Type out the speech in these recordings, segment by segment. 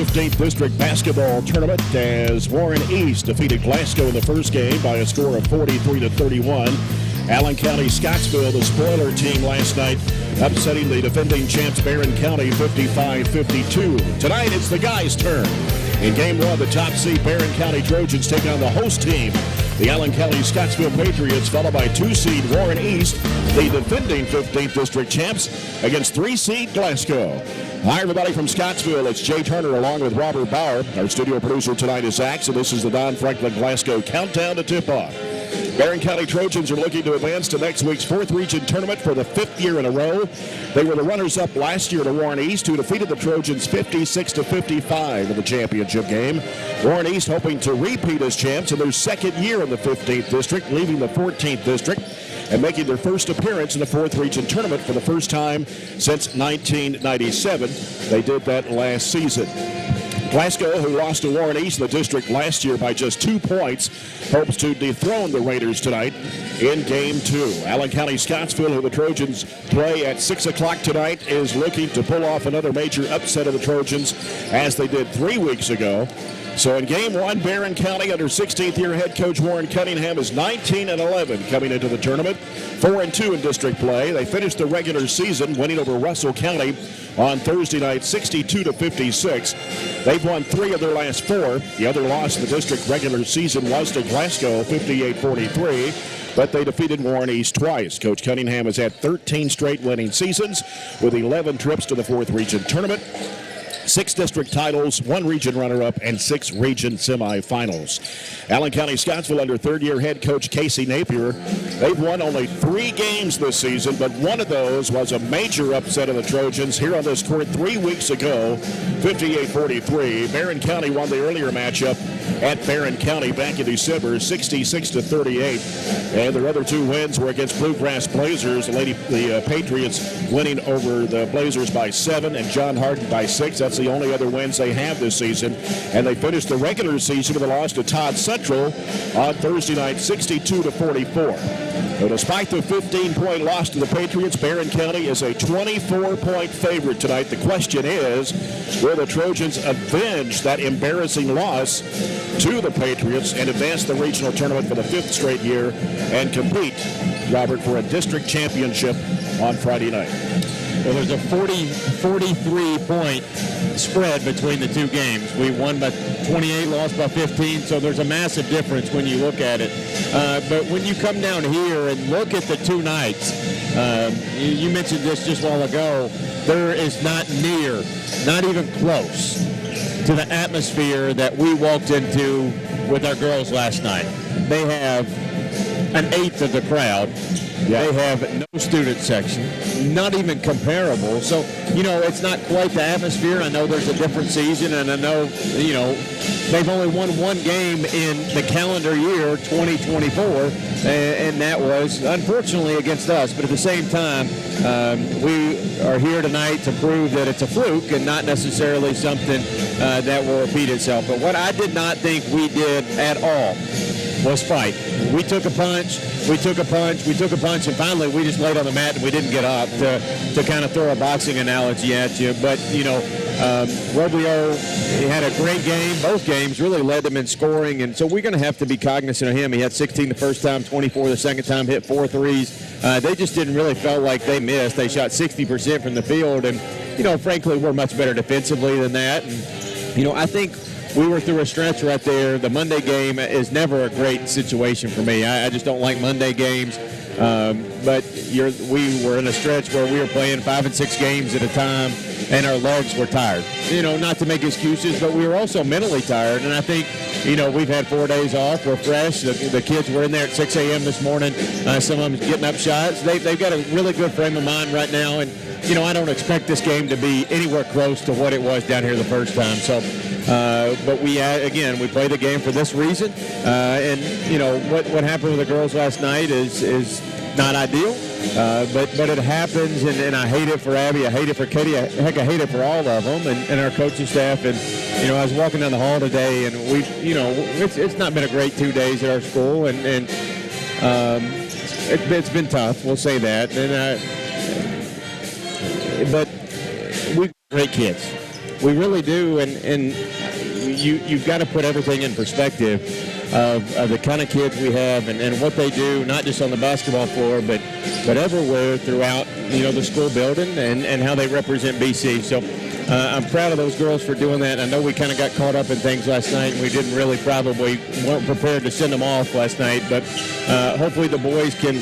15th District Basketball Tournament as Warren East defeated Glasgow in the first game by a score of 43-31. Allen County-Scottsville, the spoiler team last night, upsetting the defending champs Barren County 55-52. Tonight it's the guys' turn. In Game 1, the top seed Barren County Trojans take on the host team, the Allen County-Scottsville Patriots, followed by 2-seed Warren East, the defending 15th District champs, against 3-seed Glasgow. Hi, everybody from Scottsville. It's Jay Turner along with Robert Bauer. Our studio producer tonight is Zach, so this is the Don Franklin Glasgow Countdown to Tip-Off. Barren County Trojans are looking to advance to next week's 4th region tournament for the 5th year in a row. They were the runners-up last year to Warren East, who defeated the Trojans 56-55 in the championship game. Warren East hoping to repeat as champs in their second year in the 15th District, leaving the 14th District and making their first appearance in the 4th region tournament for the first time since 1997. They did that last season. Glasgow, who lost to Warren East in the district last year by just 2 points, hopes to dethrone the Raiders tonight in Game 2. Allen County-Scottsville, who the Trojans play at 6 o'clock tonight, is looking to pull off another major upset of the Trojans as they did 3 weeks ago. So in Game 1, Barren County under 16th-year head coach Warren Cunningham is 19-11 coming into the tournament, 4-2 in district play. They finished the regular season winning over Russell County on Thursday night, 62-56. They've won 3 of their last 4. The other loss in the district regular season was to Glasgow, 58-43. But they defeated Warren East twice. Coach Cunningham has had 13 straight winning seasons with 11 trips to the 4th region tournament. 6 district titles, 1 region runner-up, and 6 region semifinals. Allen County-Scottsville under third-year head coach Casey Napier. They've won only 3 games this season, but one of those was a major upset of the Trojans here on this court 3 weeks ago, 58-43. Barren County won the earlier matchup at Barren County back in December, 66-38. And their other 2 wins were against Bluegrass Blazers, the Patriots winning over the Blazers by 7 and John Hardin by 6. That's the only other wins they have this season. And they finished the regular season with a loss to Todd Central on Thursday night, 62-44. So despite the 15-point loss to the Patriots, Barren County is a 24-point favorite tonight. The question is, will the Trojans avenge that embarrassing loss to the Patriots and advance the regional tournament for the 5th straight year and compete, Robert, for a district championship on Friday night? Well, there's a 43-point spread between the 2 games. We won by 28, lost by 15, so there's a massive difference when you look at it. But when you come down here and look at the 2 nights, you mentioned this just a while ago, there is not even close to the atmosphere that we walked into with our girls last night. They have an eighth of the crowd. Yeah. They have no student section, not even comparable. So, it's not quite the atmosphere. I know there's a different season, and I know, they've only won 1 game in the calendar year 2024, and that was, unfortunately, against us. But at the same time, we are here tonight to prove that it's a fluke and not necessarily something that will repeat itself. But what I did not think we did at all was fight. We took a punch, and finally we just laid on the mat and we didn't get up to kind of throw a boxing analogy at you. But, Roblio, he had a great game. Both games really led them in scoring, and so we're going to have to be cognizant of him. He had 16 the first time, 24 the second time, hit 4 threes. They just didn't really feel like they missed. They shot 60% from the field, and, frankly, we're much better defensively than that. And, I think we were through a stretch right there. The Monday game is never a great situation for me. I just don't like Monday games. But we were in a stretch where we were playing 5 and 6 games at a time, and our legs were tired. Not to make excuses, but we were also mentally tired. And I think, we've had 4 days off. We're fresh. The kids were in there at 6 a.m. this morning. Some of them getting up shots. They've got a really good frame of mind right now. And, I don't expect this game to be anywhere close to what it was down here the first time. So But we play the game for this reason. And what happened with the girls last night is not ideal. But it happens, and I hate it for Abby. I hate it for Katie. I hate it for all of them and our coaching staff. And I was walking down the hall today, and it's not been a great 2 days at our school, and it's been tough. We'll say that. But we've got great kids. We really do, and you've got to put everything in perspective of the kind of kids we have and what they do, not just on the basketball floor, but everywhere throughout, the school building and how they represent BC. So I'm proud of those girls for doing that. I know we kind of got caught up in things last night, and we didn't really weren't prepared to send them off last night, but hopefully the boys can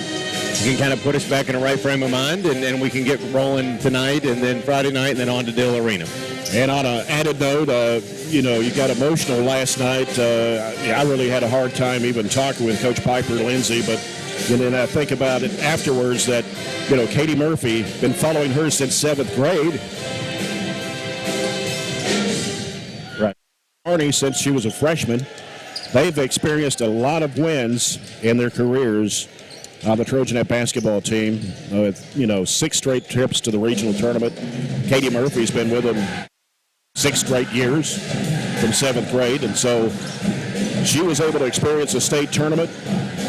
kind of put us back in the right frame of mind, and we can get rolling tonight and then Friday night and then on to Dill Arena. And on an added note, you got emotional last night. I really had a hard time even talking with Coach Piper Lindsay, but then I think about it afterwards that, Katie Murphy, been following her since 7th grade. Right. TOURNEY, since she was a freshman, they've experienced a lot of wins in their careers on the Trojanette basketball team with, 6 straight trips to the regional tournament. Katie Murphy's been with them 6 straight years from 7th grade, and so she was able to experience a state tournament.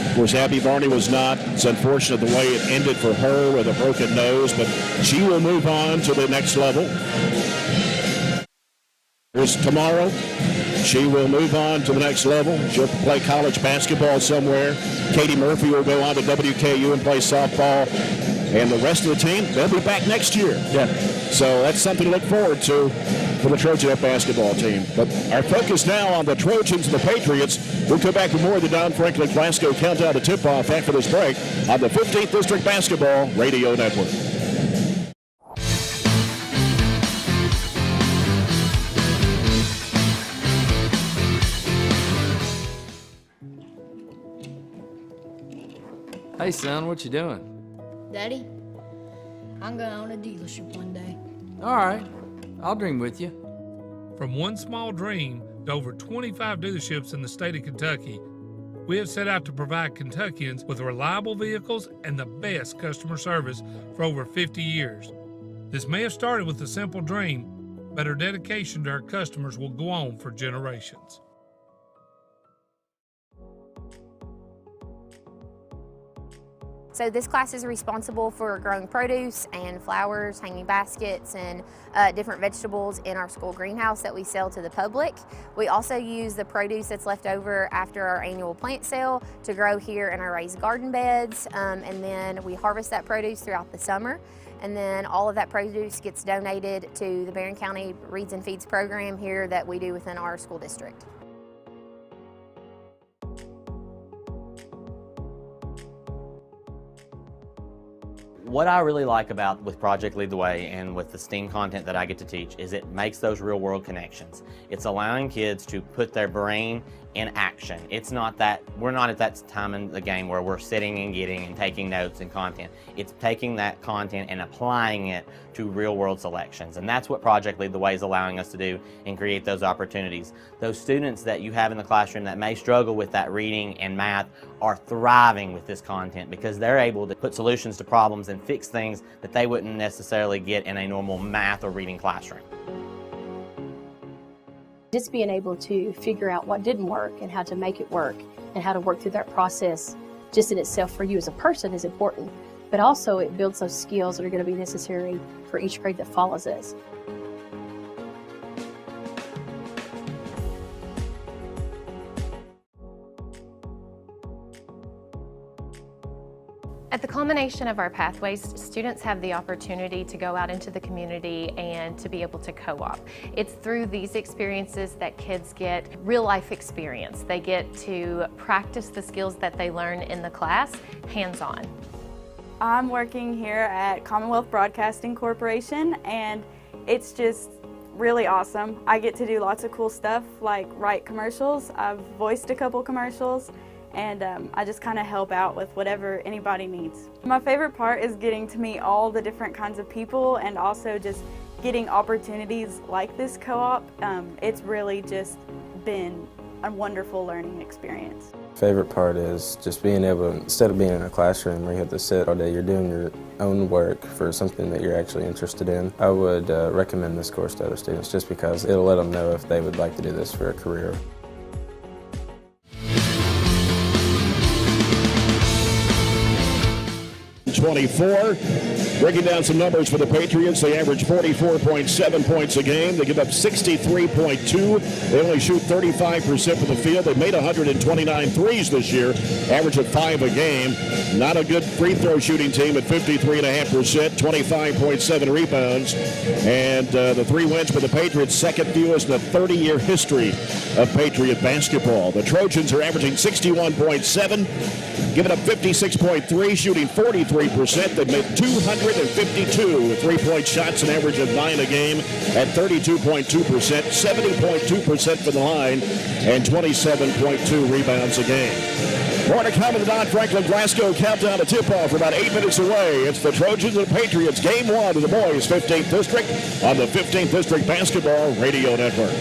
Of course, Abby Varney was not. It's unfortunate the way it ended for her with a broken nose, but she will move on to the next level. There's tomorrow. She will move on to the next level. She'll play college basketball somewhere. Katie Murphy will go on to WKU and play softball. And the rest of the team, they'll be back next year. Yeah. So that's something to look forward to for the Trojanette basketball team. But our focus now on the Trojans and the Patriots. We'll come back with more of the Don Franklin Glasgow Countdown to Tip-Off after this break on the 15th District Basketball Radio Network. Hey son, what you doing? Daddy, I'm going to own a dealership one day. All right, I'll dream with you. From one small dream to over 25 dealerships in the state of Kentucky, we have set out to provide Kentuckians with reliable vehicles and the best customer service for over 50 years. This may have started with a simple dream, but our dedication to our customers will go on for generations. So this class is responsible for growing produce and flowers, hanging baskets, and different vegetables in our school greenhouse that we sell to the public. We also use the produce that's left over after our annual plant sale to grow here in our raised garden beds, and then we harvest that produce throughout the summer. And then all of that produce gets donated to the Barren County Reads and Feeds program here that we do within our school district. What I really like about with Project Lead the Way and with the STEAM content that I get to teach is it makes those real world connections. It's allowing kids to put their brain in action. It's not that, we're not at that time in the game where we're sitting and getting and taking notes and content. It's taking that content and applying it to real world selections. And that's what Project Lead the Way is allowing us to do and create those opportunities. Those students that you have in the classroom that may struggle with that reading and math are thriving with this content because they're able to put solutions to problems and fix things that they wouldn't necessarily get in a normal math or reading classroom. Just being able to figure out what didn't work and how to make it work and how to work through that process just in itself for you as a person is important, but also it builds those skills that are going to be necessary for each grade that follows us. At the culmination of our pathways, students have the opportunity to go out into the community and to be able to co-op. It's through these experiences that kids get real life experience. They get to practice the skills that they learn in the class hands-on. I'm working here at Commonwealth Broadcasting Corporation and it's just really awesome. I get to do lots of cool stuff like write commercials. I've voiced a couple commercials. And I just kind of help out with whatever anybody needs. My favorite part is getting to meet all the different kinds of people and also just getting opportunities like this co-op, it's really just been a wonderful learning experience. Favorite part is just being able, instead of being in a classroom where you have to sit all day, you're doing your own work for something that you're actually interested in. I would recommend this course to other students just because it'll let them know if they would like to do this for a career. Breaking down some numbers for the Patriots, they average 44.7 points a game. They give up 63.2. They only shoot 35% from the field. They made 129 threes this year, average of 5 a game. Not a good free throw shooting team at 53.5%, 25.7 rebounds. And the 3 wins for the Patriots, second fewest in the 30-year history of Patriot basketball. The Trojans are averaging 61.7, giving up 56.3, shooting 43%. They've made 252 three-point shots, an average of 9 a game at 32.2%, 70.2% from the line, and 27.2 rebounds a game. More to come in the Don Franklin Glasgow Countdown to tip-off. About 8 minutes away. It's the Trojans and Patriots, Game 1 of the boys' 15th District on the 15th District Basketball Radio Network.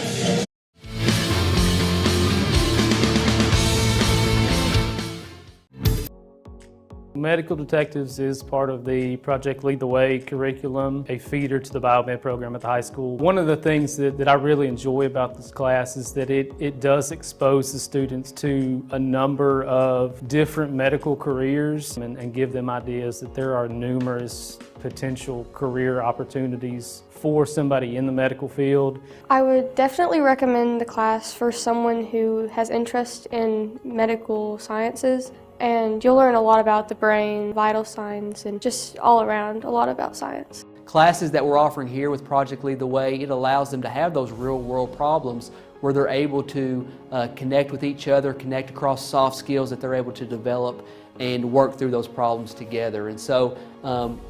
Medical Detectives is part of the Project Lead the Way curriculum, a feeder to the biomed program at the high school. One of the things that I really enjoy about this class is that it does expose the students to a number of different medical careers and give them ideas that there are numerous potential career opportunities for somebody in the medical field. I would definitely recommend the class for someone who has interest in medical sciences. And you'll learn a lot about the brain, vital signs, and just all around a lot about science. Classes that we're offering here with Project Lead the Way, it allows them to have those real-world problems where they're able to connect with each other, connect across soft skills that they're able to develop and work through those problems together. And so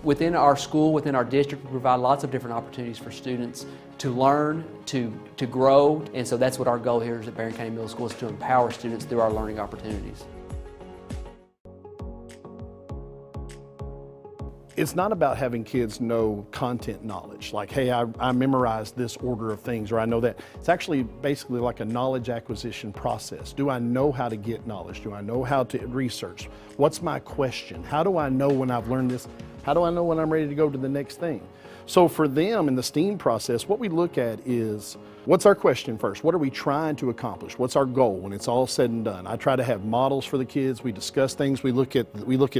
within our school, within our district, we provide lots of different opportunities for students to learn, to grow. And so that's what our goal here is at Barren County Middle School, is to empower students through our learning opportunities. It's not about having kids know content knowledge, like, hey, I memorized this order of things, or I know that. It's actually basically like a knowledge acquisition process. Do I know how to get knowledge? Do I know how to research? What's my question? How do I know when I've learned this? How do I know when I'm ready to go to the next thing? So for them in the STEAM process, what we look at is, what's our question first? What are we trying to accomplish? What's our goal when it's all said and done? I try to have models for the kids. We discuss things. We look at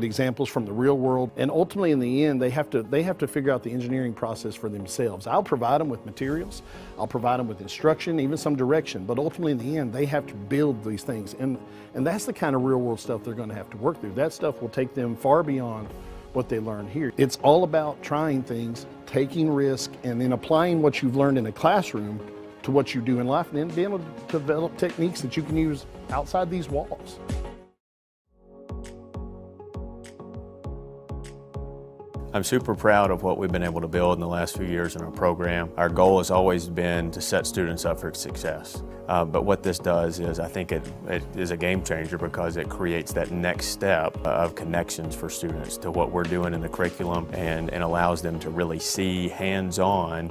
examples from the real world, and ultimately in the end, they have to figure out the engineering process for themselves. I'll provide them with materials. I'll provide them with instruction, even some direction, but ultimately in the end, they have to build these things, and that's the kind of real world stuff they're going to have to work through. That stuff will take them far beyond what they learn here. It's all about trying things, taking risk, and then applying what you've learned in a classroom to what you do in life, and then being able to develop techniques that you can use outside these walls. I'm super proud of what we've been able to build in the last few years in our program. Our goal has always been to set students up for success. But what this does is, I think it is a game changer because it creates that next step of connections for students to what we're doing in the curriculum, and allows them to really see hands-on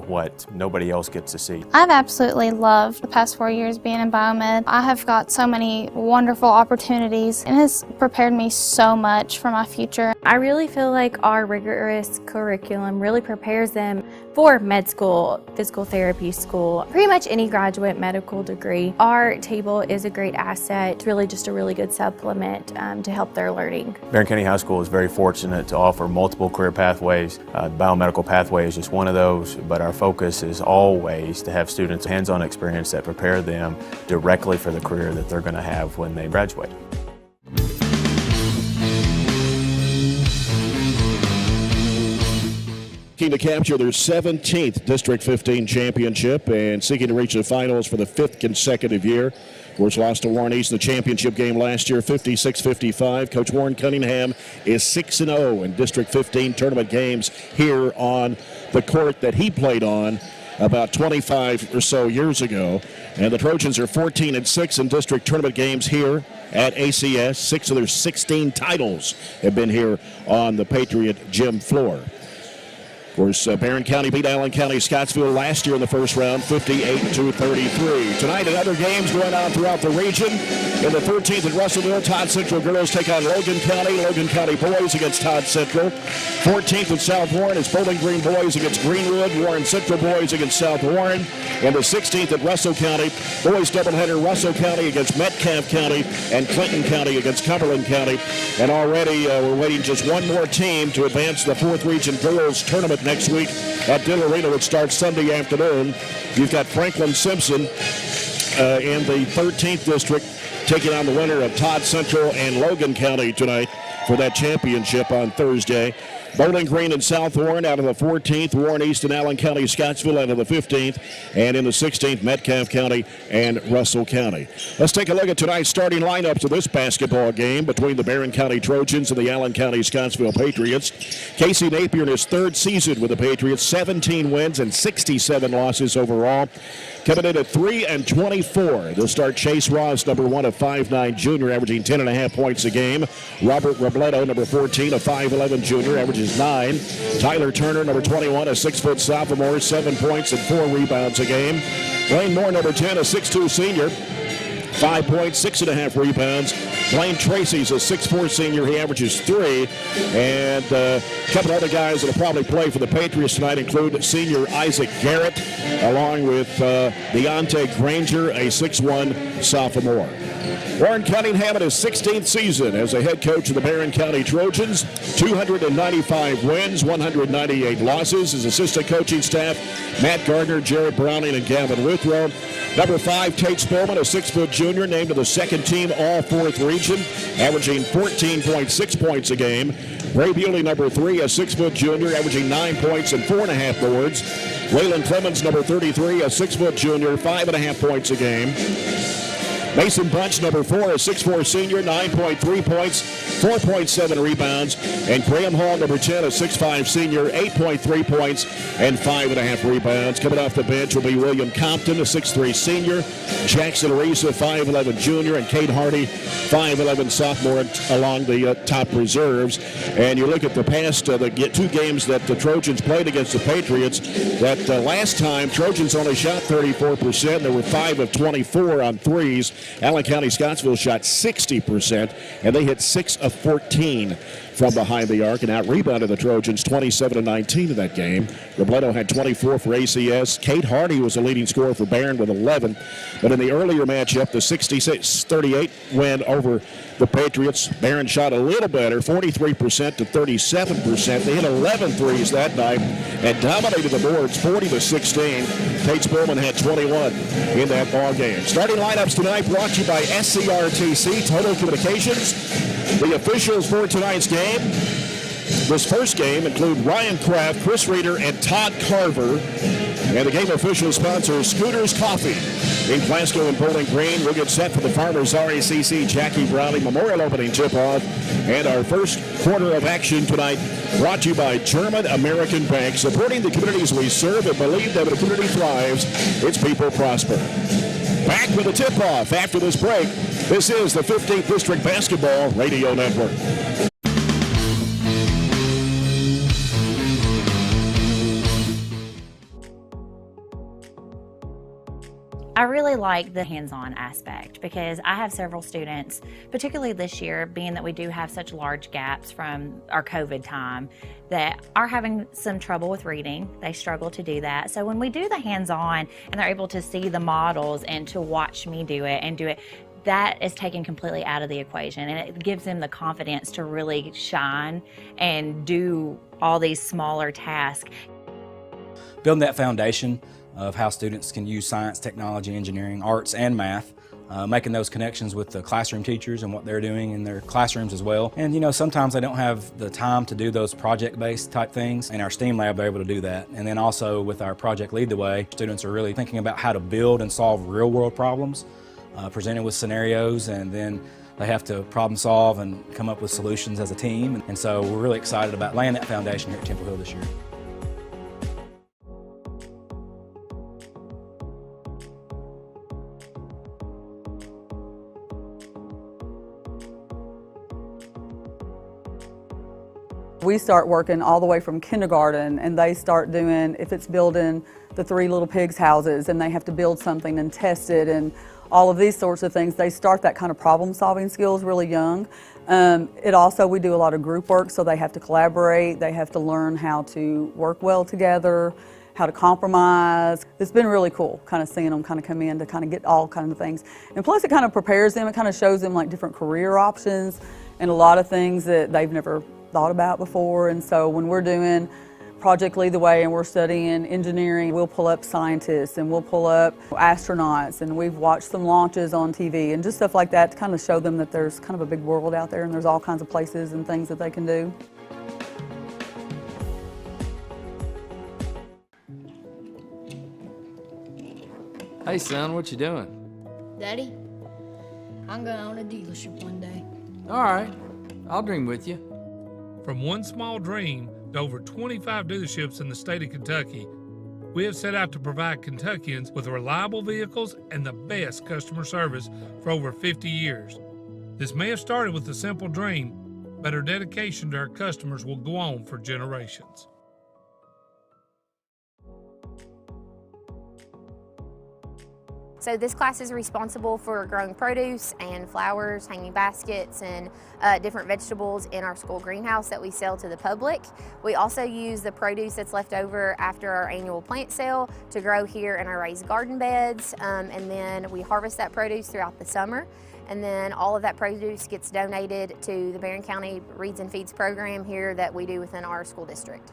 what nobody else gets to see. I've absolutely loved the past 4 years being in biomed. I have got so many wonderful opportunities, and it has prepared me so much for my future. I really feel like our rigorous curriculum really prepares them for med school, physical therapy school, pretty much any graduate medical degree. Our table is a great asset. It's really just a really good supplement to help their learning. Barren County High School is very fortunate to offer multiple career pathways. The biomedical pathway is just one of those, but our focus is always to have students hands-on experience that prepare them directly for the career that they're going to have when they graduate. Seeking to capture their 17th District 15 championship and seeking to reach the finals for the 5th consecutive year. Of course, lost to Warren East in the championship game last year, 56-55. Coach Warren Cunningham is 6-0 in District 15 tournament games here on the court that he played on about 25 or so years ago. And the Trojans are 14-6 in district tournament games here at ACS. 6 of their 16 titles have been here on the Patriot gym floor. Of course, Barren County beat Allen County-Scottsville last year in the first round, 58-33. Tonight, in other games going on throughout the region, in the 13th at Russellville, Todd Central girls take on Logan County. Logan County boys against Todd Central. 14th at South Warren, it's Bowling Green boys against Greenwood. Warren Central boys against South Warren. And the 16th at Russell County, boys doubleheader, Russell County against Metcalfe County and Clinton County against Cumberland County. And already we're waiting just one more team to advance to the 4th Region Girls Tournament next week at Dill Arena, which starts Sunday afternoon. You've got Franklin Simpson in the 13th District taking on the winner of Todd Central and Logan County tonight for that championship on Thursday. Bowling Green and South Warren out of the 14th. Warren East and Allen County-Scottsville out of the 15th. And in the 16th, Metcalfe County and Russell County. Let's take a look at tonight's starting lineups of this basketball game between the Barren County Trojans and the Allen County-Scottsville Patriots. Casey Napier in his 3rd season with the Patriots, 17 wins and 67 losses overall. Coming in at 3-24. They'll start Chase Ross, number 1, a 5'9" junior, averaging 10.5 points a game. Robert Robledo, number 14, a 5'11" junior, averages 9. Tyler Turner, number 21, a 6-foot sophomore, 7 points and 4 rebounds a game. Blaine Moore, number 10, a 6'2" senior, 5 points, 6.5 rebounds. Blaine Tracy's a 6'4" senior. He averages 3. And a couple other guys that will probably play for the Patriots tonight include senior Isaac Garrett, along with Deontay Granger, a 6'1" sophomore. Warren Cunningham in his 16th season as a head coach of the Barren County Trojans, 295 wins, 198 losses. His assistant coaching staff, Matt Gardner, Jared Browning, and Gavin Withrow. Number 5, Tate Spillman, a 6-foot junior, named to the 2nd team All-4th Region, averaging 14.6 points a game. Ray Bewley, number 3, a 6-foot junior, averaging 9 points and 4.5 boards. Waylon Clemens, number 33, a 6-foot junior, 5.5 points a game. Mason Bunch, number 4, a 6'4" senior, 9.3 points, 4.7 rebounds. And Graham Hall, number 10, a 6'5" senior, 8.3 points and 5.5 rebounds. Coming off the bench will be William Compton, a 6'3" senior, Jackson Arisa, 5'11" junior, and Kate Hardy, 5'11" sophomore, along the top reserves. And you look at the past, the 2 games that the Trojans played against the Patriots, that last time Trojans only shot 34%. They were 5 of 24 on threes. Allen County-Scottsville shot 60%, and they hit 6 of 14 from behind the arc and out-rebounded the Trojans 27-19 in that game. Robledo had 24 for ACS. Kate Hardy was the leading scorer for Barren with 11. But in the earlier matchup, the 66-38 win over the Patriots, Barren shot a little better, 43% to 37%. They hit 11 threes that night and dominated the boards 40-16. Tate Spillman had 21 in that ball game. Starting lineups tonight brought to you by SCRTC Total Communications. The officials for tonight's game, this first game, include Ryan Kraft, Chris Reeder, and Todd Carver. And the game official sponsor Scooters Coffee in Glasgow and Bowling Green. We'll get set for the Farmers RACC Jackie Browning Memorial Opening tip-off. And our first quarter of action tonight brought to you by German American Bank, supporting the communities we serve and believe that when a community thrives, its people prosper. Back with a tip-off after this break. This is the 15th District Basketball Radio Network. I really like the hands-on aspect because I have several students, particularly this year, being that we do have such large gaps from our COVID time, that are having some trouble with reading. They struggle to do that. So when we do the hands-on and they're able to see the models and to watch me do it, that is taken completely out of the equation, and it gives them the confidence to really shine and do all these smaller tasks. Building that foundation of how students can use science, technology, engineering, arts, and math, making those connections with the classroom teachers and what they're doing in their classrooms as well. And you know, sometimes they don't have the time to do those project-based type things. In our STEAM lab, they're able to do that. And then also with our Project Lead the Way, students are really thinking about how to build and solve real-world problems, presented with scenarios, and then they have to problem solve and come up with solutions as a team. And so we're really excited about laying that foundation here at Temple Hill this year. We start working all the way from kindergarten, and they start doing, if it's building the 3 little pigs houses and they have to build something and test it and all of these sorts of things, they start that kind of problem solving skills really young. We do a lot of group work, so they have to collaborate, they have to learn how to work well together, how to compromise. It's been really cool kind of seeing them kind of come in to kind of get all kinds of things. And plus it kind of prepares them, it kind of shows them like different career options and a lot of things that they've never thought about before. And so when we're doing Project Lead the Way and we're studying engineering, we'll pull up scientists and we'll pull up astronauts, and we've watched some launches on TV and just stuff like that to kind of show them that there's kind of a big world out there and there's all kinds of places and things that they can do. Hey son, what you doing? Daddy, I'm going to own a dealership one day. All right, I'll dream with you. From one small dream to over 25 dealerships in the state of Kentucky, we have set out to provide Kentuckians with reliable vehicles and the best customer service for over 50 years. This may have started with a simple dream, but our dedication to our customers will go on for generations. So this class is responsible for growing produce and flowers, hanging baskets, and different vegetables in our school greenhouse that we sell to the public. We also use the produce that's left over after our annual plant sale to grow here in our raised garden beds, and then we harvest that produce throughout the summer. And then all of that produce gets donated to the Barren County Reads and Feeds program here that we do within our school district.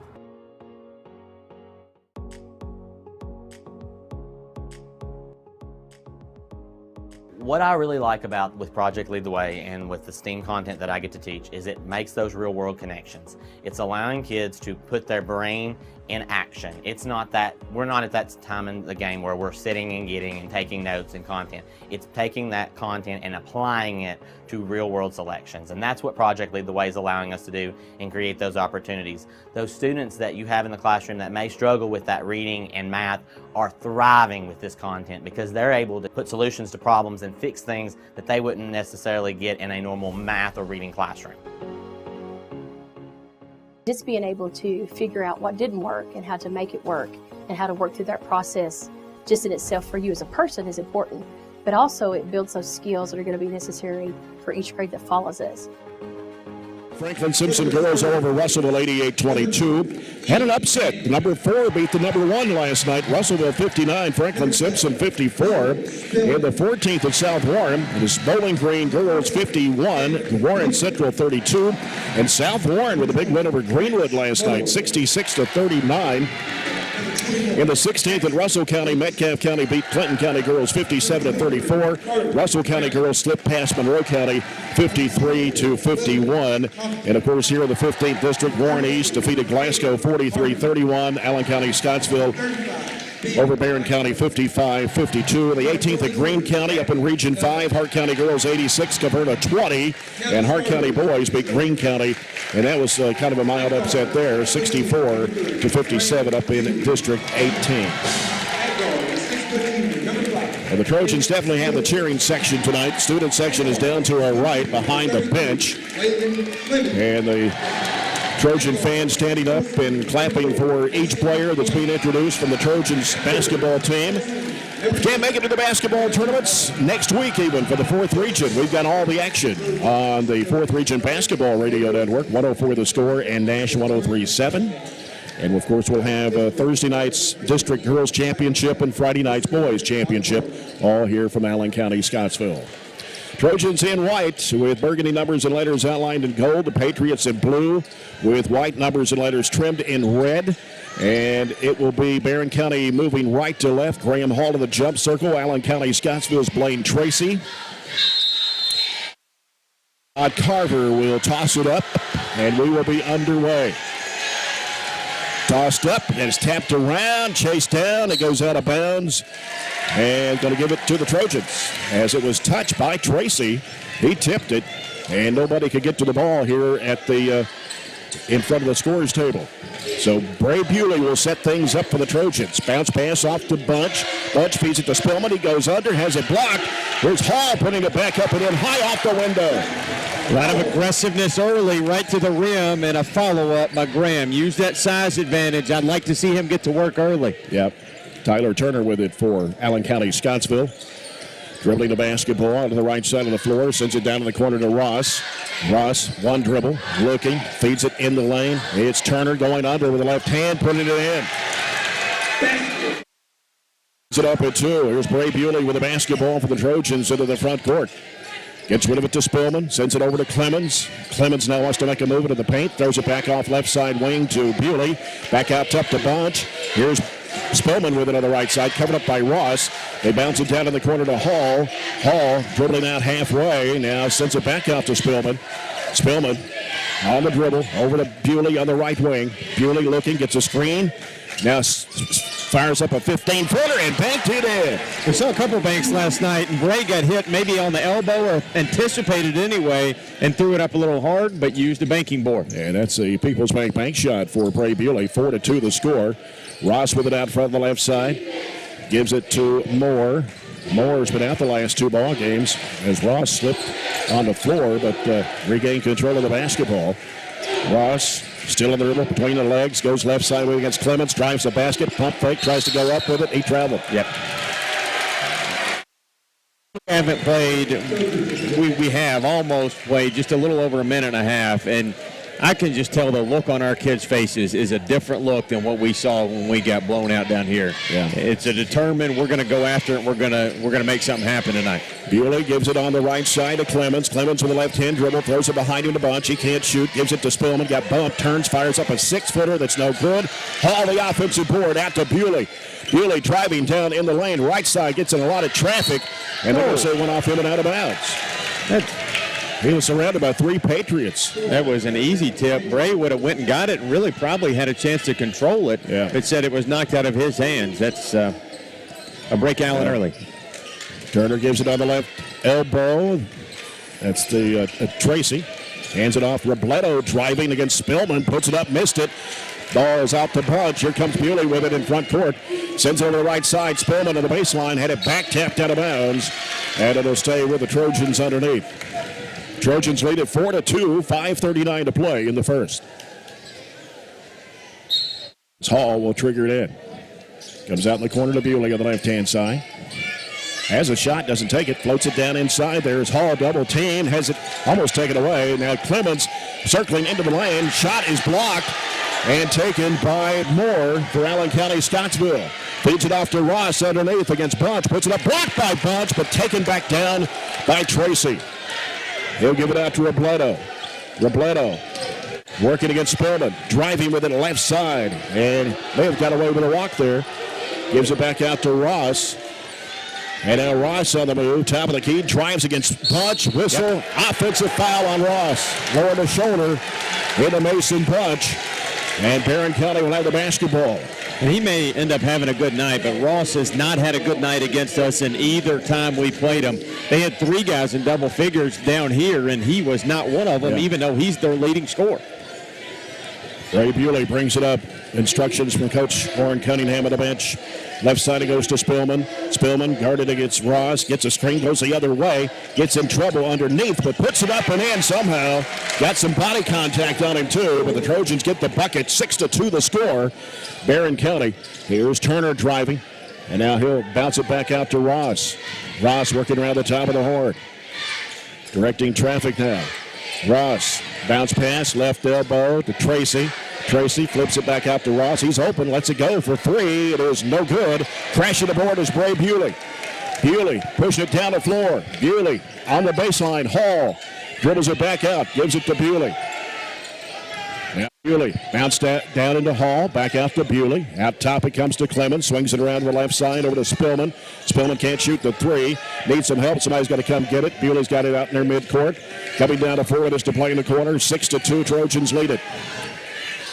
What I really like about with Project Lead the Way and with the STEAM content that I get to teach is it makes those real world connections. It's allowing kids to put their brain in action. It's not that, we're not at that time in the game where we're sitting and getting and taking notes and content. It's taking that content and applying it to real world selections. And that's what Project Lead the Way is allowing us to do and create those opportunities. Those students that you have in the classroom that may struggle with that reading and math are thriving with this content because they're able to put solutions to problems and fix things that they wouldn't necessarily get in a normal math or reading classroom. Just being able to figure out what didn't work and how to make it work and how to work through that process just in itself for you as a person is important, but also it builds those skills that are going to be necessary for each grade that follows us. Franklin Simpson girls over Russellville 88-22. Had an upset. Number 4 beat the number 1 last night. Russellville 59, Franklin Simpson 54. In the 14th at South Warren, it is Bowling Green girls 51, Warren Central 32. And South Warren with a big win over Greenwood last night, 66-39. In the 16th at Russell County, Metcalfe County beat Clinton County girls 57-34. Russell County girls slipped past Monroe County 53-51. And of course here in the 15th district, Warren East defeated Glasgow 43-31. Allen County, Scottsville over Barren County 55-52. In the 18th at Greene County up in Region 5, Hart County girls 86, Caverna 20, and Hart County boys beat Greene County, and that was kind of a mild upset there, 64-57 up in District 18. Well, the Trojans definitely have the cheering section tonight. Student section is down to our right behind the bench, and the Trojan fans standing up and clapping for each player that's being introduced from the Trojans basketball team. Can't make it to the basketball tournaments next week even for the 4th region. We've got all the action on the 4th region basketball radio network, 104 The Score and Nash 103.7. And of course we'll have Thursday night's district girls championship and Friday night's boys championship, all here from Allen County, Scottsville. Trojans in white with burgundy numbers and letters outlined in gold. The Patriots in blue with white numbers and letters trimmed in red. And it will be Barren County moving right to left. Graham Hall in the jump circle. Allen County, Scottsville's Blaine Tracy. Carver will toss it up, and we will be underway. Tossed up, and it's tapped around, chased down. It goes out of bounds. And going to give it to the Trojans as it was touched by Tracy. He tipped it, and nobody could get to the ball here at the in front of the scorers table. So Bray Bewley will set things up for the Trojans. Bounce pass off to Bunch. Bunch feeds it to Spillman. He goes under, has it blocked. There's Hall putting it back up and in high off the window. A lot of aggressiveness early, right to the rim, and a follow-up by Graham. Use that size advantage. I'd like to see him get to work early. Yep. Tyler Turner with it for Allen County-Scottsville. Dribbling the basketball onto the right side of the floor, sends it down in the corner to Ross. Ross, one dribble, looking, feeds it in the lane. It's Turner going under with the left hand, putting it in. It up at 2. Here's Bray Bewley with the basketball for the Trojans into the front court. Gets rid of it to Spillman, sends it over to Clemens. Clemens now wants to make a move into the paint, throws it back off left side wing to Bewley. Back out top to Bunch. Here's Spillman with it on the right side, covered up by Ross. They bounce it down in the corner to Hall. Hall dribbling out halfway, now sends it back out to Spillman. Spillman on the dribble, over to Bewley on the right wing. Bewley looking, gets a screen. Now fires up a 15-footer and banked it in. We saw a couple banks last night, and Bray got hit maybe on the elbow or anticipated anyway and threw it up a little hard, but used a banking board. And that's the People's bank shot for Bray Bewley. 4-2 the score. Ross with it out front of the left side. Gives it to Moore. Moore's been out the last 2 ball games as Ross slipped on the floor, but regained control of the basketball. Ross still in the dribble between the legs, goes left side against Clements, drives the basket, pump fake, tries to go up with it. He traveled. Yep. We haven't played, we have almost played just a little over a minute and a half, and I can just tell the look on our kids' faces is a different look than what we saw when we got blown out down here. Yeah. It's a determined, we're going to go after it, we're going to make something happen tonight. Bewley gives it on the right side to Clemens. Clemens with a left-hand dribble, throws it behind him to Bunch. He can't shoot, gives it to Spillman, got bumped, turns, fires up a 6-footer that's no good. Hall the offensive board out to Bewley. Bewley driving down in the lane, right side, gets in a lot of traffic, and then it went off him and out of bounds. He was surrounded by 3 Patriots. That was an easy tip. Bray would have went and got it and really probably had a chance to control it. Yeah. But said it was knocked out of his hands. That's a break Allen early. Turner gives it on the left elbow. That's the Tracy. Hands it off. Robledo driving against Spillman. Puts it up, missed it. Ball is out to Bunch. Here comes Bewley with it in front court. Sends it over the right side. Spillman to the baseline. Had it back tapped out of bounds. And it'll stay with the Trojans underneath. Trojans lead at 4-2, 5:39 to play in the first. Hall will trigger it in. Comes out in the corner to Bewley on the left-hand side. Has a shot, doesn't take it, floats it down inside. There's Hall, double team, has it almost taken away. Now Clemens circling into the lane. Shot is blocked and taken by Moore for Allen County-Scottsville. Feeds it off to Ross underneath against Bunch. Puts it up, blocked by Bunch, but taken back down by Tracy. He'll give it out to Robledo. Robledo working against Spillman. Driving with it left side. And may have got away with a walk there. Gives it back out to Ross. And now Ross on the move. Top of the key. Drives against Bunch. Whistle. Yep. Offensive foul on Ross. Lower the shoulder into Mason Bunch. And Barren County will have the basketball. And he may end up having a good night, but Ross has not had a good night against us in either time we played him. They had 3 guys in double figures down here, and he was not one of them, even though he's their leading scorer. Ray Bewley brings it up. Instructions from Coach Warren Cunningham on the bench. Left side it goes to Spillman. Spillman guarded against Ross. Gets a screen, goes the other way. Gets in trouble underneath, but puts it up and in somehow. Got some body contact on him too, but the Trojans get the bucket. 6-2 the score. Barren County. Here's Turner driving. And now he'll bounce it back out to Ross. Ross working around the top of the horn. Directing traffic now. Ross, bounce pass, left elbow to Tracy. Tracy flips it back out to Ross. He's open, lets it go for 3. It is no good. Crashing the board is Bray Bewley. Bewley pushing it down the floor. Bewley on the baseline. Hall dribbles it back out, gives it to Bewley. Now Bewley bounced down into Hall, back out to Bewley. Out top it comes to Clemens, swings it around to the left side over to Spillman. Spillman can't shoot the 3. Needs some help. Somebody's got to come get it. Bewley's got it out in their midcourt. Coming down to 4 minutes to play in the corner. 6-2, Trojans lead it.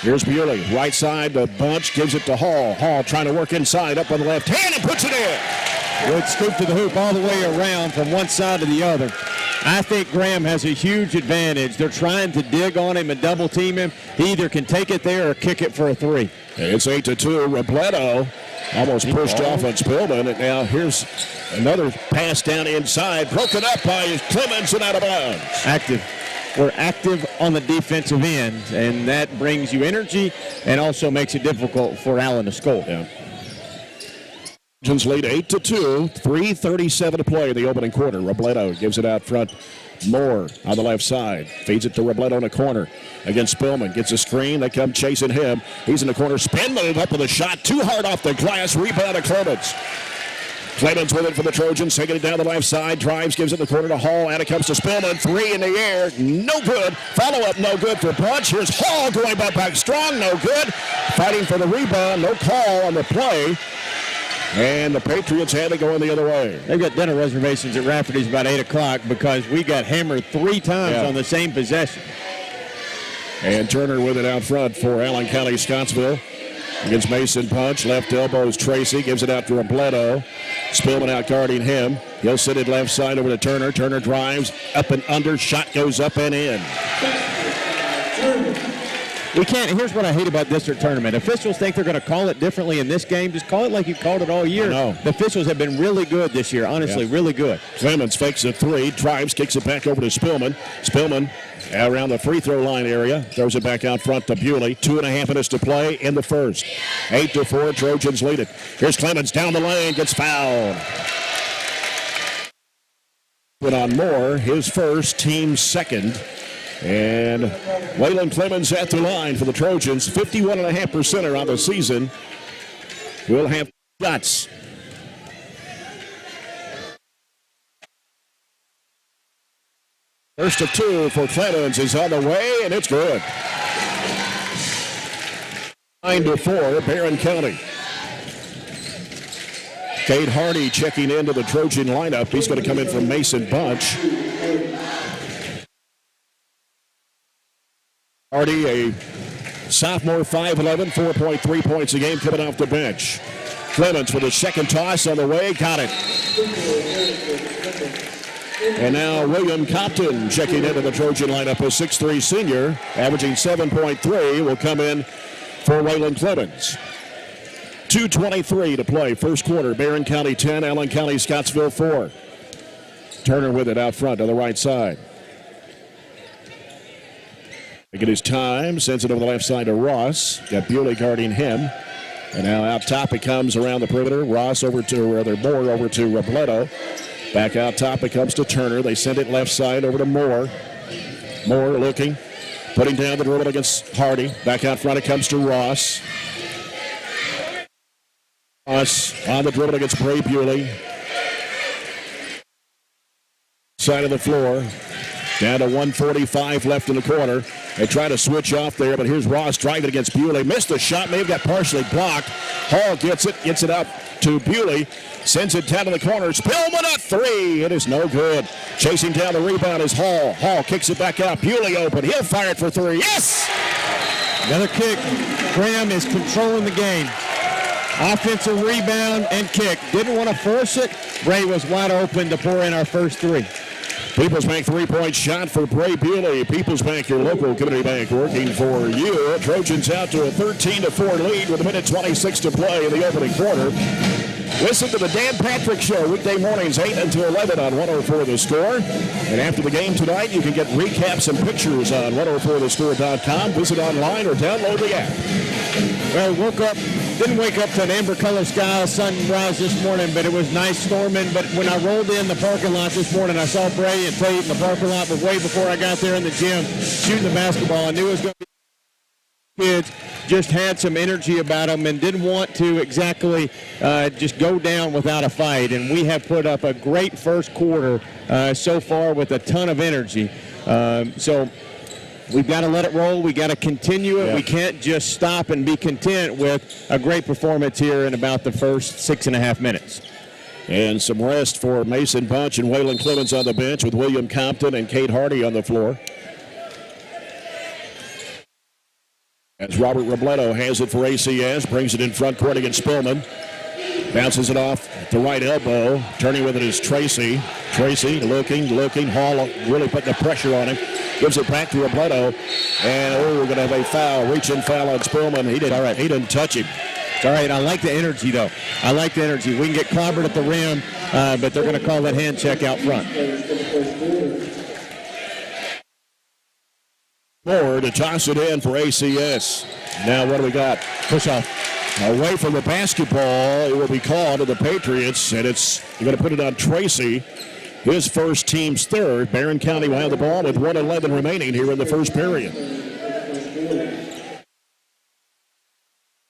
Here's Bewley, right side, the Bunch, gives it to Hall. Hall trying to work inside, up on the left hand, and puts it in. Good scoop to the hoop all the way around from one side to the other. I think Graham has a huge advantage. They're trying to dig on him and double team him. He either can take it there or kick it for a 3. It's 8-2. Robledo almost pushed off on Spillman. And now here's another pass down inside, broken up by Clemens and out of bounds. Active. we're active on the defensive end, and that brings you energy and also makes it difficult for Allen to score. Yeah. Trojans lead 8-2, 3:37 to play in the opening quarter. Robledo gives it out front. Moore on the left side. Feeds it to Robledo in the corner. Against Spillman. Gets a screen. They come chasing him. He's in the corner. Spindling up with a shot. Too hard off the glass. Rebound to Clemens. Clemens with it for the Trojans. Taking it down the left side. Drives. Gives it in the corner to Hall. And it comes to Spillman. Three in the air. No good. Follow-up. No good for Bunch. Here's Hall going back strong. No good. Fighting for the rebound. No call on the play. And the Patriots had it going the other way. They've got dinner reservations at Rafferty's about 8 o'clock because we got hammered 3 times on the same possession. And Turner with it out front for Allen County-Scottsville. Against Mason Punch. Left elbow is Tracy. Gives it out to Robledo. Spillman out guarding him. He'll sit it left side over to Turner. Turner drives up and under. Shot goes up and in. We can't. Here's what I hate about district tournament. Officials think they're going to call it differently in this game. Just call it like you called it all year. The officials have been really good this year. Honestly, really good. Clemens fakes a 3, drives, kicks it back over to Spillman. Spillman around the free throw line area. Throws it back out front to Bewley. 2.5 minutes to play in the first. 8-4, Trojans lead it. Here's Clemens down the lane, gets fouled. Put on Moore, his first, team second. And Waylon Clemens at the line for the Trojans. 51.5% on the season. Will have shots. First of 2 for Clemens is on the way, and it's good. 9-4, Barren County. Cade Hardy checking into the Trojan lineup. He's going to come in from Mason Bunch. Hardy, a sophomore, 5'11", 4.3 points a game coming off the bench. Clemens with a second toss on the way, got it. And now William Compton checking into the Trojan lineup, a 6'3 senior, averaging 7.3, will come in for Waylon Clemens. 2:23 to play, first quarter. Barren County 10, Allen County-Scottsville 4. Turner with it out front on the right side. Taking his time, sends it over the left side to Ross. Got Bewley guarding him. And now out top it comes around the perimeter. Ross over to, Moore over to Robledo. Back out top it comes to Turner. They send it left side over to Moore. Moore looking, putting down the dribble against Hardy. Back out front it comes to Ross. Ross on the dribble against Bray Bewley. Side of the floor. Down to 1:45 left in the quarter. They try to switch off there, but here's Ross driving against Bewley. Missed the shot, may have got partially blocked. Hall gets it out to Bewley. Sends it down to the corner. Spillman a 3. It is no good. Chasing down the rebound is Hall. Hall kicks it back out. Bewley open. He'll fire it for 3. Yes! Another kick. Graham is controlling the game. Offensive rebound and kick. Didn't want to force it. Bray was wide open to pour in our first 3. People's Bank 3-point shot for Bray Bewley. People's Bank, your local community bank, working for you. Trojans out to a 13-4 lead with 1:26 to play in the opening quarter. Listen to the Dan Patrick Show weekday mornings 8 until 11 on 104 The Score. And after the game tonight, you can get recaps and pictures on 104thescore.com. Visit online or download the app. Well, didn't wake up to an amber color sky, sunrise this morning, but it was nice storming. But when I rolled in the parking lot this morning, I saw Bray and Tate in the parking lot, but way before I got there in the gym shooting the basketball, I knew it was going to be kids. Just had some energy about them and didn't want to exactly just go down without a fight. And we have put up a great first quarter so far with a ton of energy. So we've got to let it roll. We got to continue it. Yeah. We can't just stop and be content with a great performance here in about the first 6.5 minutes. And some rest for Mason Bunch and Waylon Clemens on the bench with William Compton and Cade Hardy on the floor. As Robert Robledo has it for ACS, brings it in front court against Spillman. Bounces it off at the right elbow. Turning with it is Tracy. Tracy looking. Hall really putting the pressure on him. Gives it back to Robledo. And we're going to have a foul. Reach-in foul on Spillman. He didn't touch him. It's all right. I like the energy, though. I like the energy. We can get clobbered at the rim, but they're going to call that hand check out front. Moore to toss it in for ACS. Now what do we got? Push off. Away from the basketball, it will be called to the Patriots, and you're going to put it on Tracy. His first, team's third. Barren County will have the ball with 1:11 remaining here in the first period.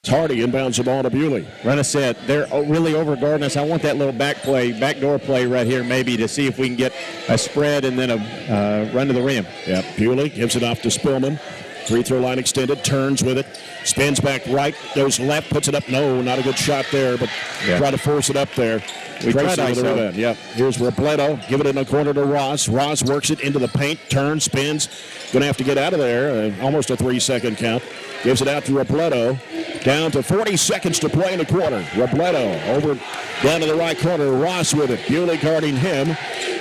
Hardy inbounds the ball to Bewley. Run a set. They're really overguarding us. I want that little backdoor play right here maybe to see if we can get a spread and then a run to the rim. Yep, Bewley gives it off to Spillman. Free throw line extended, turns with it, spins back right, goes left, puts it up. No, not a good shot there, but try to force it up there. We tried to Yep. Here's Robledo, give it in the corner to Ross. Ross works it into the paint, turns, spins. Going to have to get out of there. Almost a 3-second count. Gives it out to Robledo. Down to 40 seconds to play in the quarter. Robledo over down to the right corner. Ross with it. Bewley guarding him.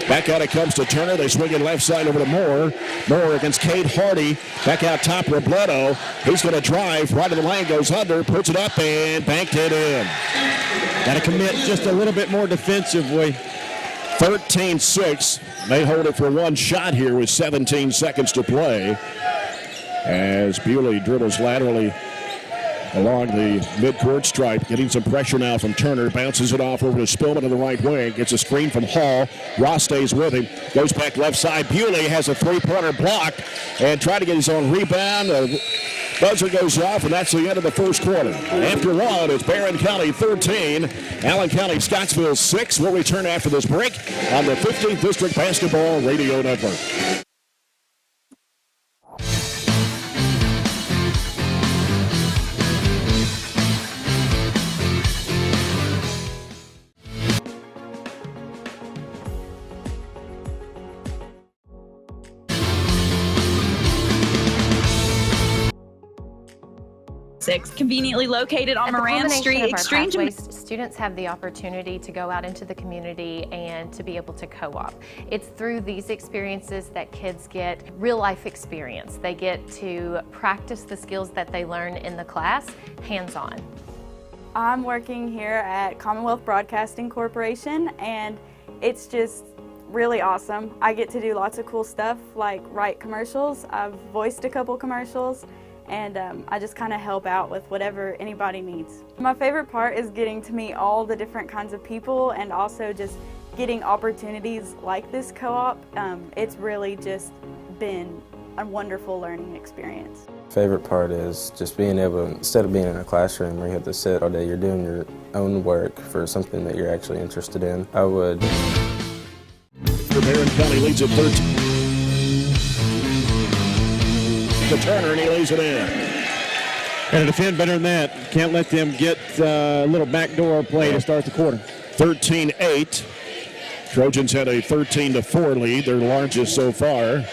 Back out it comes to Turner. They swing it left side over to Moore. Moore against Cade Hardy. Back out top, Robledo. He's going to drive. Right of the lane, goes under, puts it up, and banked it in. Got to commit just a little bit more defensively. 13-6. They hold it for one shot here with 17 seconds to play. As Bewley dribbles laterally along the midcourt stripe, getting some pressure now from Turner, bounces it off over to Spillman to the right wing, gets a screen from Hall. Ross stays with him, goes back left side. Bewley has a three-pointer blocked and trying to get his own rebound. Buzzer goes off, and that's the end of the first quarter. After one, it's Barren County 13, Allen County-Scottsville 6. We'll return after this break on the 15th District Basketball Radio Network. Conveniently located on Moran Street. Extreme Students have the opportunity to go out into the community and to be able to co-op. It's through these experiences that kids get real life experience. They get to practice the skills that they learn in the class hands-on. I'm working here at Commonwealth Broadcasting Corporation, and it's just really awesome. I get to do lots of cool stuff like write commercials. I've voiced a couple commercials, and I just kind of help out with whatever anybody needs. My favorite part is getting to meet all the different kinds of people and also just getting opportunities like this co-op. It's really just been a wonderful learning experience. Favorite part is just being able, instead of being in a classroom where you have to sit all day, you're doing your own work for something that you're actually interested in. I would. Barren County leads at 13. To Turner, and he lays it in. Got to defend better than that. Can't let them get a little backdoor play to start the quarter. 13-8. Trojans had a 13-4 lead, their largest so far.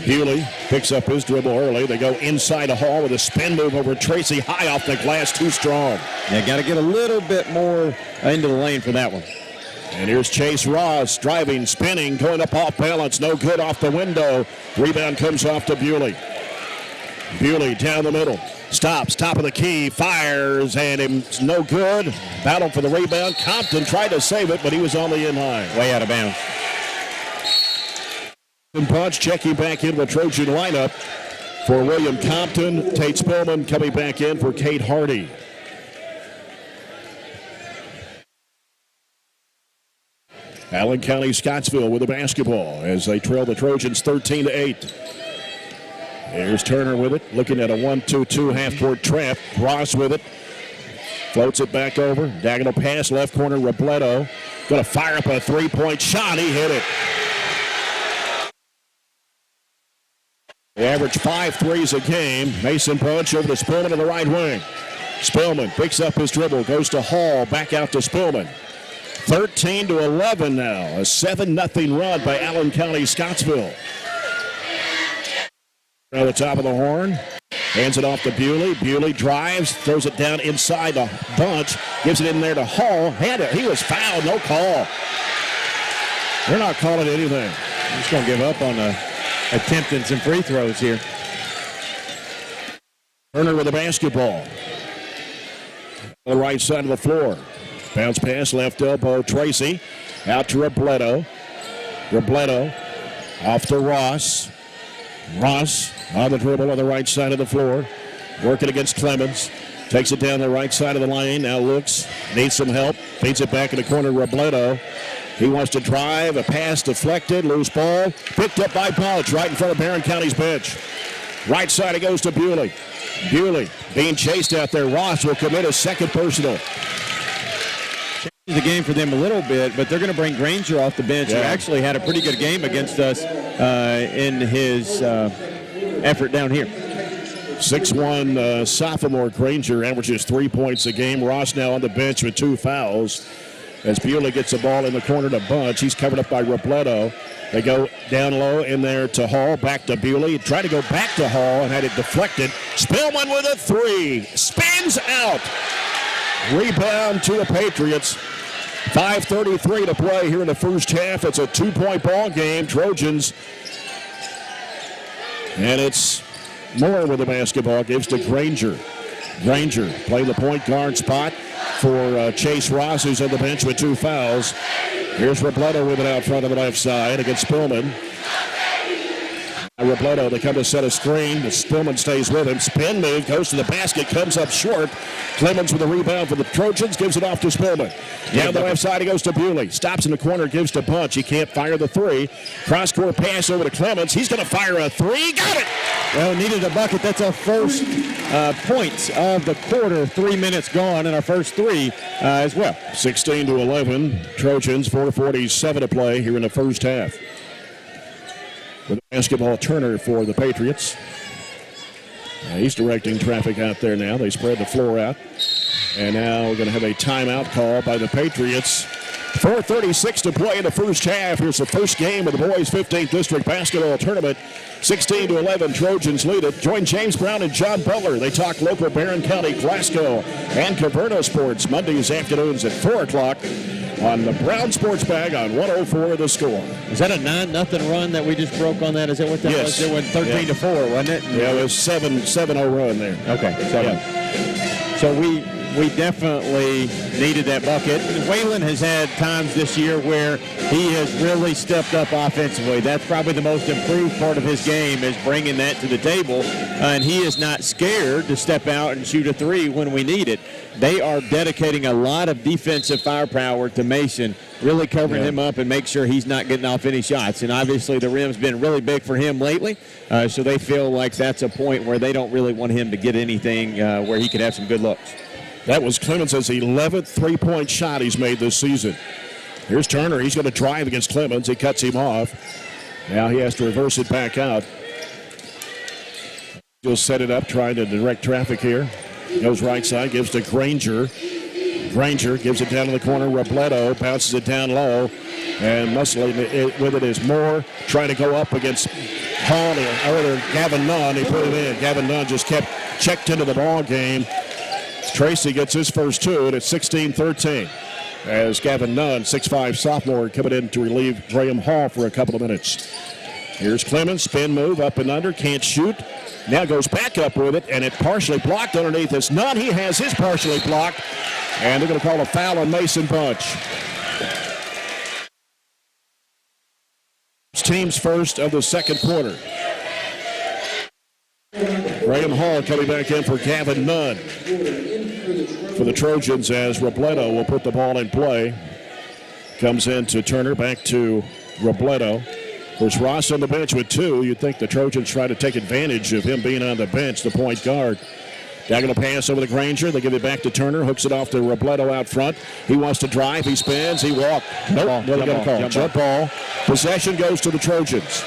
Bewley picks up his dribble early. They go inside a Hall with a spin move over Tracy, high off the glass, too strong. Yeah, got to get a little bit more into the lane for that one. And here's Chase Ross driving, spinning, going up off balance, no good off the window. Rebound comes off to Bewley. Bewley down the middle, stops, top of the key, fires, and it's no good. Battle for the rebound. Compton tried to save it, but he was on the in-line. Way out of bounds. And Punch checking back in with Trojan lineup for William Compton. Tate Spillman coming back in for Cade Hardy. Allen County-Scottsville with the basketball as they trail the Trojans 13-8. Here's Turner with it, looking at a 1-2-2 half-court trap. Ross with it, floats it back over. Diagonal pass, left corner, Robledo. Going to fire up a three-point shot. He hit it. They average 5 threes a game. Mason Punch over to Spillman in the right wing. Spillman picks up his dribble, goes to Hall, back out to Spillman. 13-11 now, a 7-0 run by Allen County-Scottsville. At the top of the horn, hands it off to Bewley. Bewley drives, throws it down inside the bunch, gives it in there to Hall. Had it. He was fouled, no call. They're not calling anything. I'm just going to give up on attempting some free throws here. Turner with the basketball. On the right side of the floor. Bounce pass, left elbow, Tracy. Out to Robledo. Robledo off to Ross. Ross on the dribble on the right side of the floor. Working against Clemens. Takes it down the right side of the lane. Now looks. Needs some help. Feeds it back in the corner. Robledo. He wants to drive. A pass deflected. Loose ball. Picked up by Bunch right in front of Barren County's bench. Right side it goes to Bewley. Bewley being chased out there. Ross will commit his second personal. The game for them a little bit, but they're going to bring Granger off the bench, who actually had a pretty good game against us in his effort down here. 6'1" sophomore Granger averages 3 points a game. Ross now on the bench with 2 fouls. As Bewley gets the ball in the corner to Bunch, he's covered up by Robledo. They go down low in there to Hall, back to Bewley. Tried to go back to Hall and had it deflected. Spillman with a 3. Spins out. Rebound to the Patriots. 5:33 to play here in the first half. It's a 2-point ball game. Trojans. And it's Moore with the basketball. Gives to Granger. Granger playing the point guard spot for Chase Ross, who's on the bench with 2 fouls. Here's Robledo with it out front on the left side against Spillman. Robledo, they come to set a screen. Spillman stays with him. Spin move, goes to the basket, comes up short. Clemens with the rebound for the Trojans, gives it off to Spillman. Down the left side, he goes to Bewley. Stops in the corner, gives to Bunch. He can't fire the 3. Cross-court pass over to Clemens. He's going to fire a 3. Got it! Well, needed a bucket. That's our first points of the quarter. 3 minutes gone, and our first 3 as well. 16-11. Trojans, 4:47 to play here in the first half. With the basketball, Turner for the Patriots. He's directing traffic out there now. They spread the floor out. And now we're going to have a timeout call by the Patriots. 4:36 to play in the first half. Here's the first game of the boys' 15th District Basketball Tournament. 16-11, Trojans lead it. Join James Brown and John Butler. They talk local Barren County, Glasgow, and Caverno sports Mondays afternoons at 4 o'clock on the Brown Sports Bag on 104 The Score. Is that a 9-0 run that we just broke on that? Is that what that was? It went 13-4, wasn't it? Yeah, it was 7-0 run there. Okay. So we definitely needed that bucket. Whalen has had times this year where he has really stepped up offensively. That's probably the most improved part of his game, is bringing that to the table. And he is not scared to step out and shoot a 3 when we need it. They are dedicating a lot of defensive firepower to Mason, really covering him up and make sure he's not getting off any shots. And obviously the rim's been really big for him lately, so they feel like that's a point where they don't really want him to get anything where he could have some good looks. That was Clemens' 11th three-point shot he's made this season. Here's Turner. He's going to drive against Clemens. He cuts him off. Now he has to reverse it back out. He'll set it up, trying to direct traffic here. Goes right side, gives to Granger. Granger gives it down in the corner. Robledo bounces it down low. And muscling with it is Moore, trying to go up against Hall or Gavin Nunn. He put it in. Gavin Nunn just kept checked into the ball game. Tracy gets his first 2, and it's 16-13. As Gavin Nunn, 6'5" sophomore, coming in to relieve Graham Hall for a couple of minutes. Here's Clemens, spin move, up and under, can't shoot. Now goes back up with it, and it partially blocked underneath. It's Nunn. He has his partially blocked, and they're going to call a foul on Mason Bunch. Team's first of the second quarter. Graham Hall coming back in for Gavin Nunn for the Trojans, as Robledo will put the ball in play. Comes in to Turner, back to Robledo. There's Ross on the bench with 2. You'd think the Trojans try to take advantage of him being on the bench, the point guard. Diagonal pass over to Granger. They give it back to Turner. Hooks it off to Robledo out front. He wants to drive. He spins. He walks. Nope. They're going to call jump ball. Possession goes to the Trojans.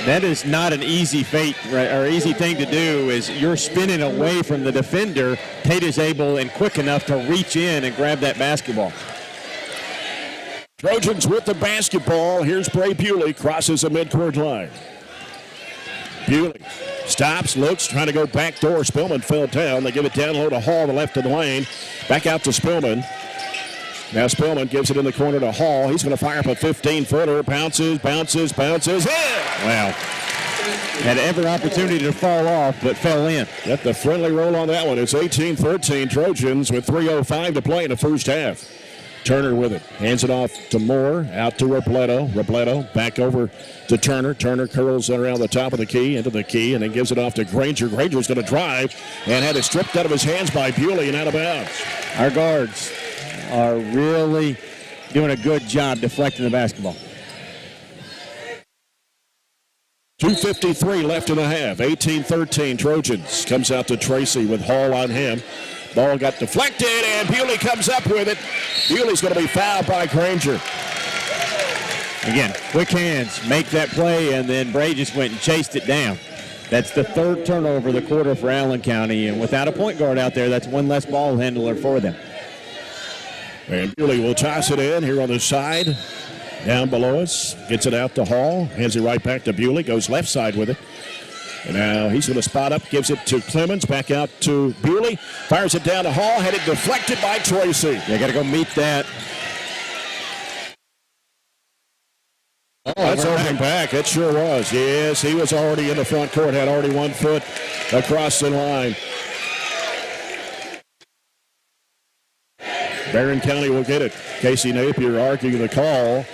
That is not an easy fate or easy thing to do. Is you're spinning away from the defender. Tate is able and quick enough to reach in and grab that basketball. Trojans with the basketball. Here's Bray Bewley, crosses the midcourt line. Bewley stops, looks, trying to go back door. Spillman fell down. They give it down low to Hall, the left of the lane. Back out to Spillman. Now Spillman gives it in the corner to Hall. He's going to fire up a 15-footer. Bounces. In! Wow. Had every opportunity to fall off, but fell in. Get the friendly roll on that one. It's 18-13 Trojans with 3:05 to play in the first half. Turner with it. Hands it off to Moore. Out to Robledo. Robledo back over to Turner. Turner curls around the top of the key, into the key, and then gives it off to Granger. Granger's going to drive and had it stripped out of his hands by Bewley and out of bounds. Our guards are really doing a good job deflecting the basketball. 2:53 left in the half. 18-13 Trojans. Comes out to Tracy with Hall on him. Ball got deflected, and Bewley comes up with it. Bewley's going to be fouled by Granger. Again, quick hands, make that play, and then Bray just went and chased it down. That's the third turnover of the quarter for Allen County, and without a point guard out there, that's one less ball handler for them. And Bewley will toss it in here on the side. Down below us, gets it out to Hall, hands it right back to Bewley, goes left side with it. And now he's going to spot up, gives it to Clemens, back out to Bewley, fires it down to Hall, had it deflected by Tracy. They got to go meet that. Oh, that's opening back. It sure was. Yes, he was already in the front court, had already 1 foot across the line. Barren County will get it. Casey Napier arguing the call,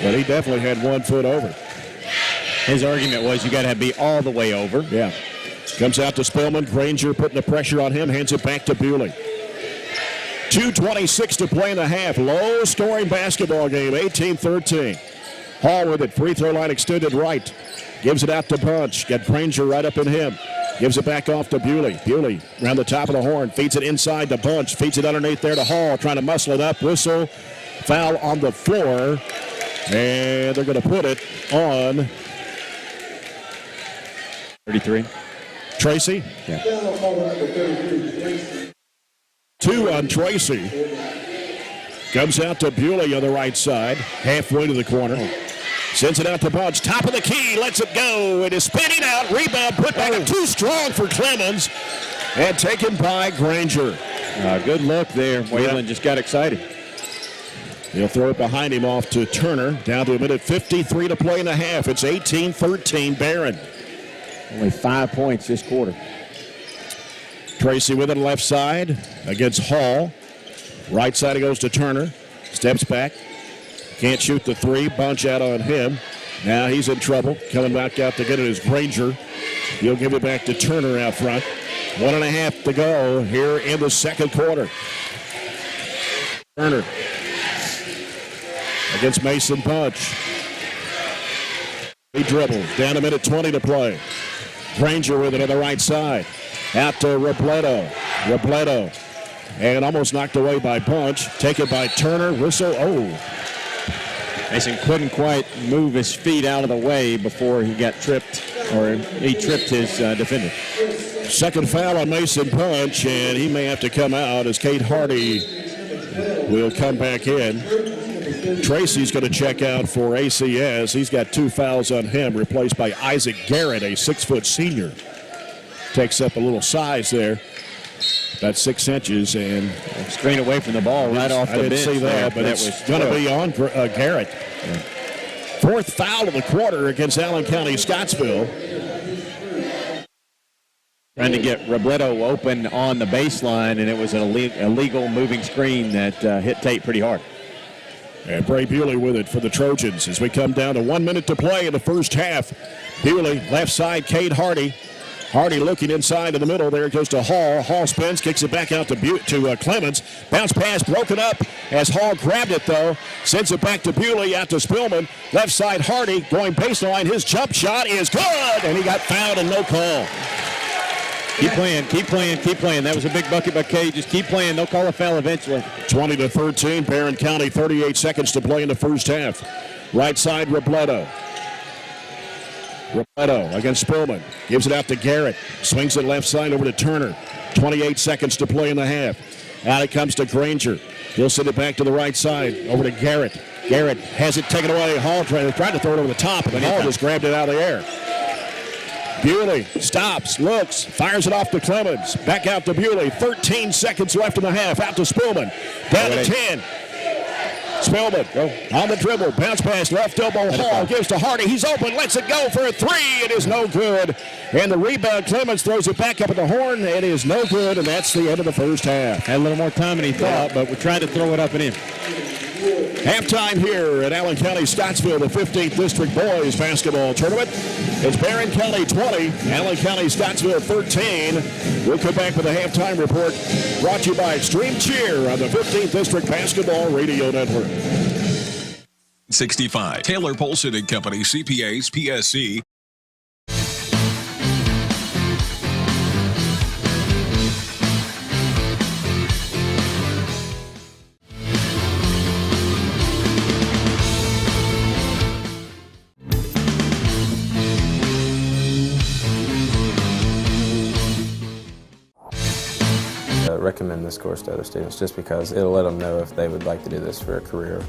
but he definitely had 1 foot over. His argument was you got to be all the way over. Yeah. Comes out to Spillman. Granger putting the pressure on him. Hands it back to Bewley. 2:26 to play in the half. Low-scoring basketball game. 18-13. Hall with it. Free throw line extended right. Gives it out to Bunch. Got Granger right up in him. Gives it back off to Bewley. Bewley around the top of the horn. Feeds it inside to Bunch. Feeds it underneath there to Hall. Trying to muscle it up. Whistle. Foul on the floor. And they're going to put it on 33. Tracy? Yeah. 2 on Tracy. Comes out to Bewley on the right side. Halfway to the corner. Sends it out to Bunch. Top of the key. Lets it go. It is spinning out. Rebound put back up. Too strong for Clemens. And taken by Granger. Good look there. Wayland just got excited. He'll throw it behind him off to Turner. Down to a minute 53 to play in the half. It's 18-13 Barren. Only 5 points this quarter. Tracy with it left side against Hall. Right side it goes to Turner. Steps back. Can't shoot the three. Bunch out on him. Now he's in trouble. Coming back out to get it is Granger. He'll give it back to Turner out front. 1.5 to go here in the second quarter. Turner against Mason Bunch. He dribbles. Down a minute 20 to play. Granger with it on the right side. Out to Robledo. Robledo. And almost knocked away by Bunch. Taken by Turner. Whistle. Oh. Mason couldn't quite move his feet out of the way before he got tripped, or he tripped his defender. Second foul on Mason Bunch, and he may have to come out as Kate Hardy will come back in. Tracy's going to check out for ACS. He's got 2 fouls on him, replaced by Isaac Garrett, a 6-foot senior. Takes up a little size there. About 6 inches, and screen away from the ball right off the bench. I didn't see that, but it's going to be on Garrett. Yeah. 4th foul of the quarter against Allen County-Scottsville. Trying to get Robledo open on the baseline, and it was an illegal moving screen that hit Tate pretty hard. And Bray Bewley with it for the Trojans as we come down to 1 minute to play in the first half. Bewley, left side, Kate Hardy. Hardy looking inside in the middle. There it goes to Hall. Hall spins, kicks it back out to Clemens. Bounce pass broken up as Hall grabbed it, though. Sends it back to Bewley, out to Spillman. Left side, Hardy going baseline. His jump shot is good, and he got fouled and no call. Keep playing, keep playing, keep playing. That was a big bucket by Kay. Just keep playing. They'll call a foul eventually. 20-13. Barren County, 38 seconds to play in the first half. Right side, Robledo. Robledo against Spillman. Gives it out to Garrett. Swings it left side over to Turner. 28 seconds to play in the half. Out it comes to Granger. He'll send it back to the right side over to Garrett. Garrett has it taken away. Hall tried to throw it over the top, but Hall just grabbed it out of the air. Bewley stops, looks, fires it off to Clemens. Back out to Bewley. 13 seconds left in the half. Out to Spillman. Down to 10. Spillman on the dribble. Bounce pass left elbow. Hall gives to Hardy. He's open. Lets it go for a three. It is no good. And the rebound, Clemens throws it back up at the horn. It is no good, and that's the end of the first half. Had a little more time than he thought, but we tried to throw it up and in. Halftime here at Allen County-Scottsville, the 15th District Boys Basketball Tournament. It's Barren County 20, Allen County-Scottsville 13. We'll come back with a halftime report brought to you by Extreme Cheer on the 15th District Basketball Radio Network. 65. Taylor Polson and Company, CPAs, PSC. Recommend this course to other students just because it'll let them know if they would like to do this for a career.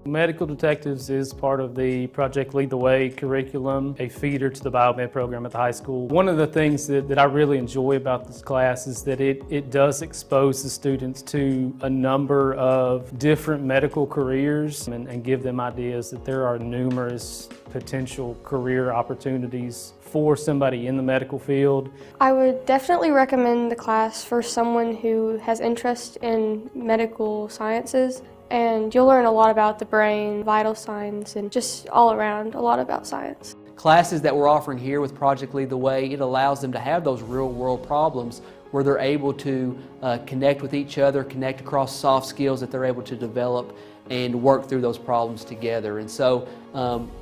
Medical Detectives is part of the Project Lead the Way curriculum, a feeder to the biomed program at the high school. One of the things that I really enjoy about this class is that it does expose the students to a number of different medical careers and give them ideas that there are numerous potential career opportunities for somebody in the medical field. I would definitely recommend the class for someone who has interest in medical sciences, and you'll learn a lot about the brain, vital signs, and just all around a lot about science. Classes that we're offering here with Project Lead the Way, it allows them to have those real world problems where they're able to connect with each other, connect across soft skills that they're able to develop and work through those problems together. And so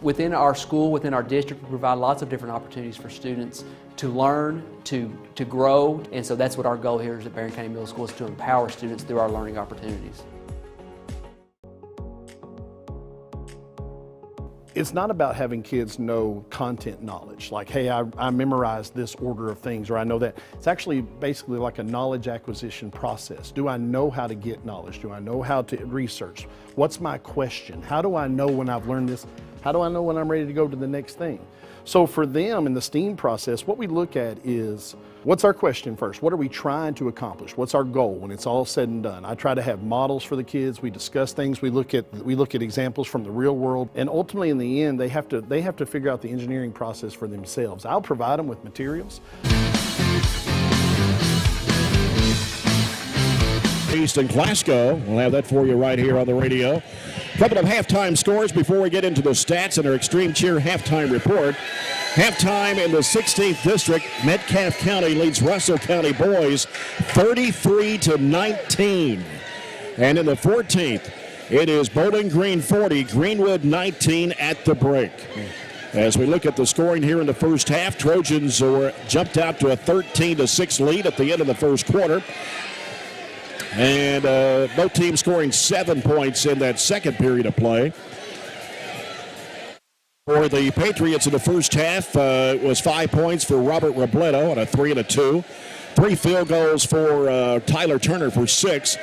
within our school, within our district, we provide lots of different opportunities for students to learn, to grow, and so that's what our goal here is at Barren County Middle School, is to empower students through our learning opportunities. It's not about having kids know content knowledge, like, hey, I memorized this order of things, or I know that. It's actually basically like a knowledge acquisition process. Do I know how to get knowledge? Do I know how to research? What's my question? How do I know when I've learned this? How do I know when I'm ready to go to the next thing? So for them in the STEAM process, what we look at is, what's our question first? What are we trying to accomplish? What's our goal when it's all said and done? I try to have models for the kids. We discuss things. We look at examples from the real world, and ultimately in the end, they have to figure out the engineering process for themselves. I'll provide them with materials. East and Glasgow. We'll have that for you right here on the radio. Couple of halftime scores before we get into the stats and our Extreme Cheer halftime report. Halftime in the 16th District, Metcalfe County leads Russell County boys 33-19. And in the 14th, it is Bowling Green 40, Greenwood 19 at the break. As we look at the scoring here in the first half, Trojans jumped out to a 13-6 lead at the end of the first quarter. And both teams scoring 7 points in that second period of play. For the Patriots in the first half, it was 5 points for Robert Robledo on a 3 and a 2. 3 field goals for Tyler Turner for 6. I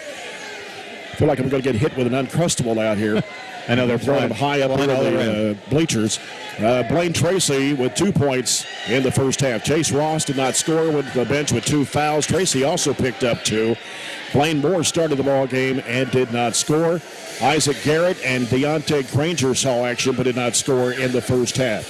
feel like I'm going to get hit with an Uncrustable out here. I know they're throwing him high up in the bleachers. Blaine Tracy with 2 points in the first half. Chase Ross did not score with the bench with 2 fouls. Tracy also picked up 2. Blaine Moore started the ball game and did not score. Isaac Garrett and Deontay Granger saw action but did not score in the first half.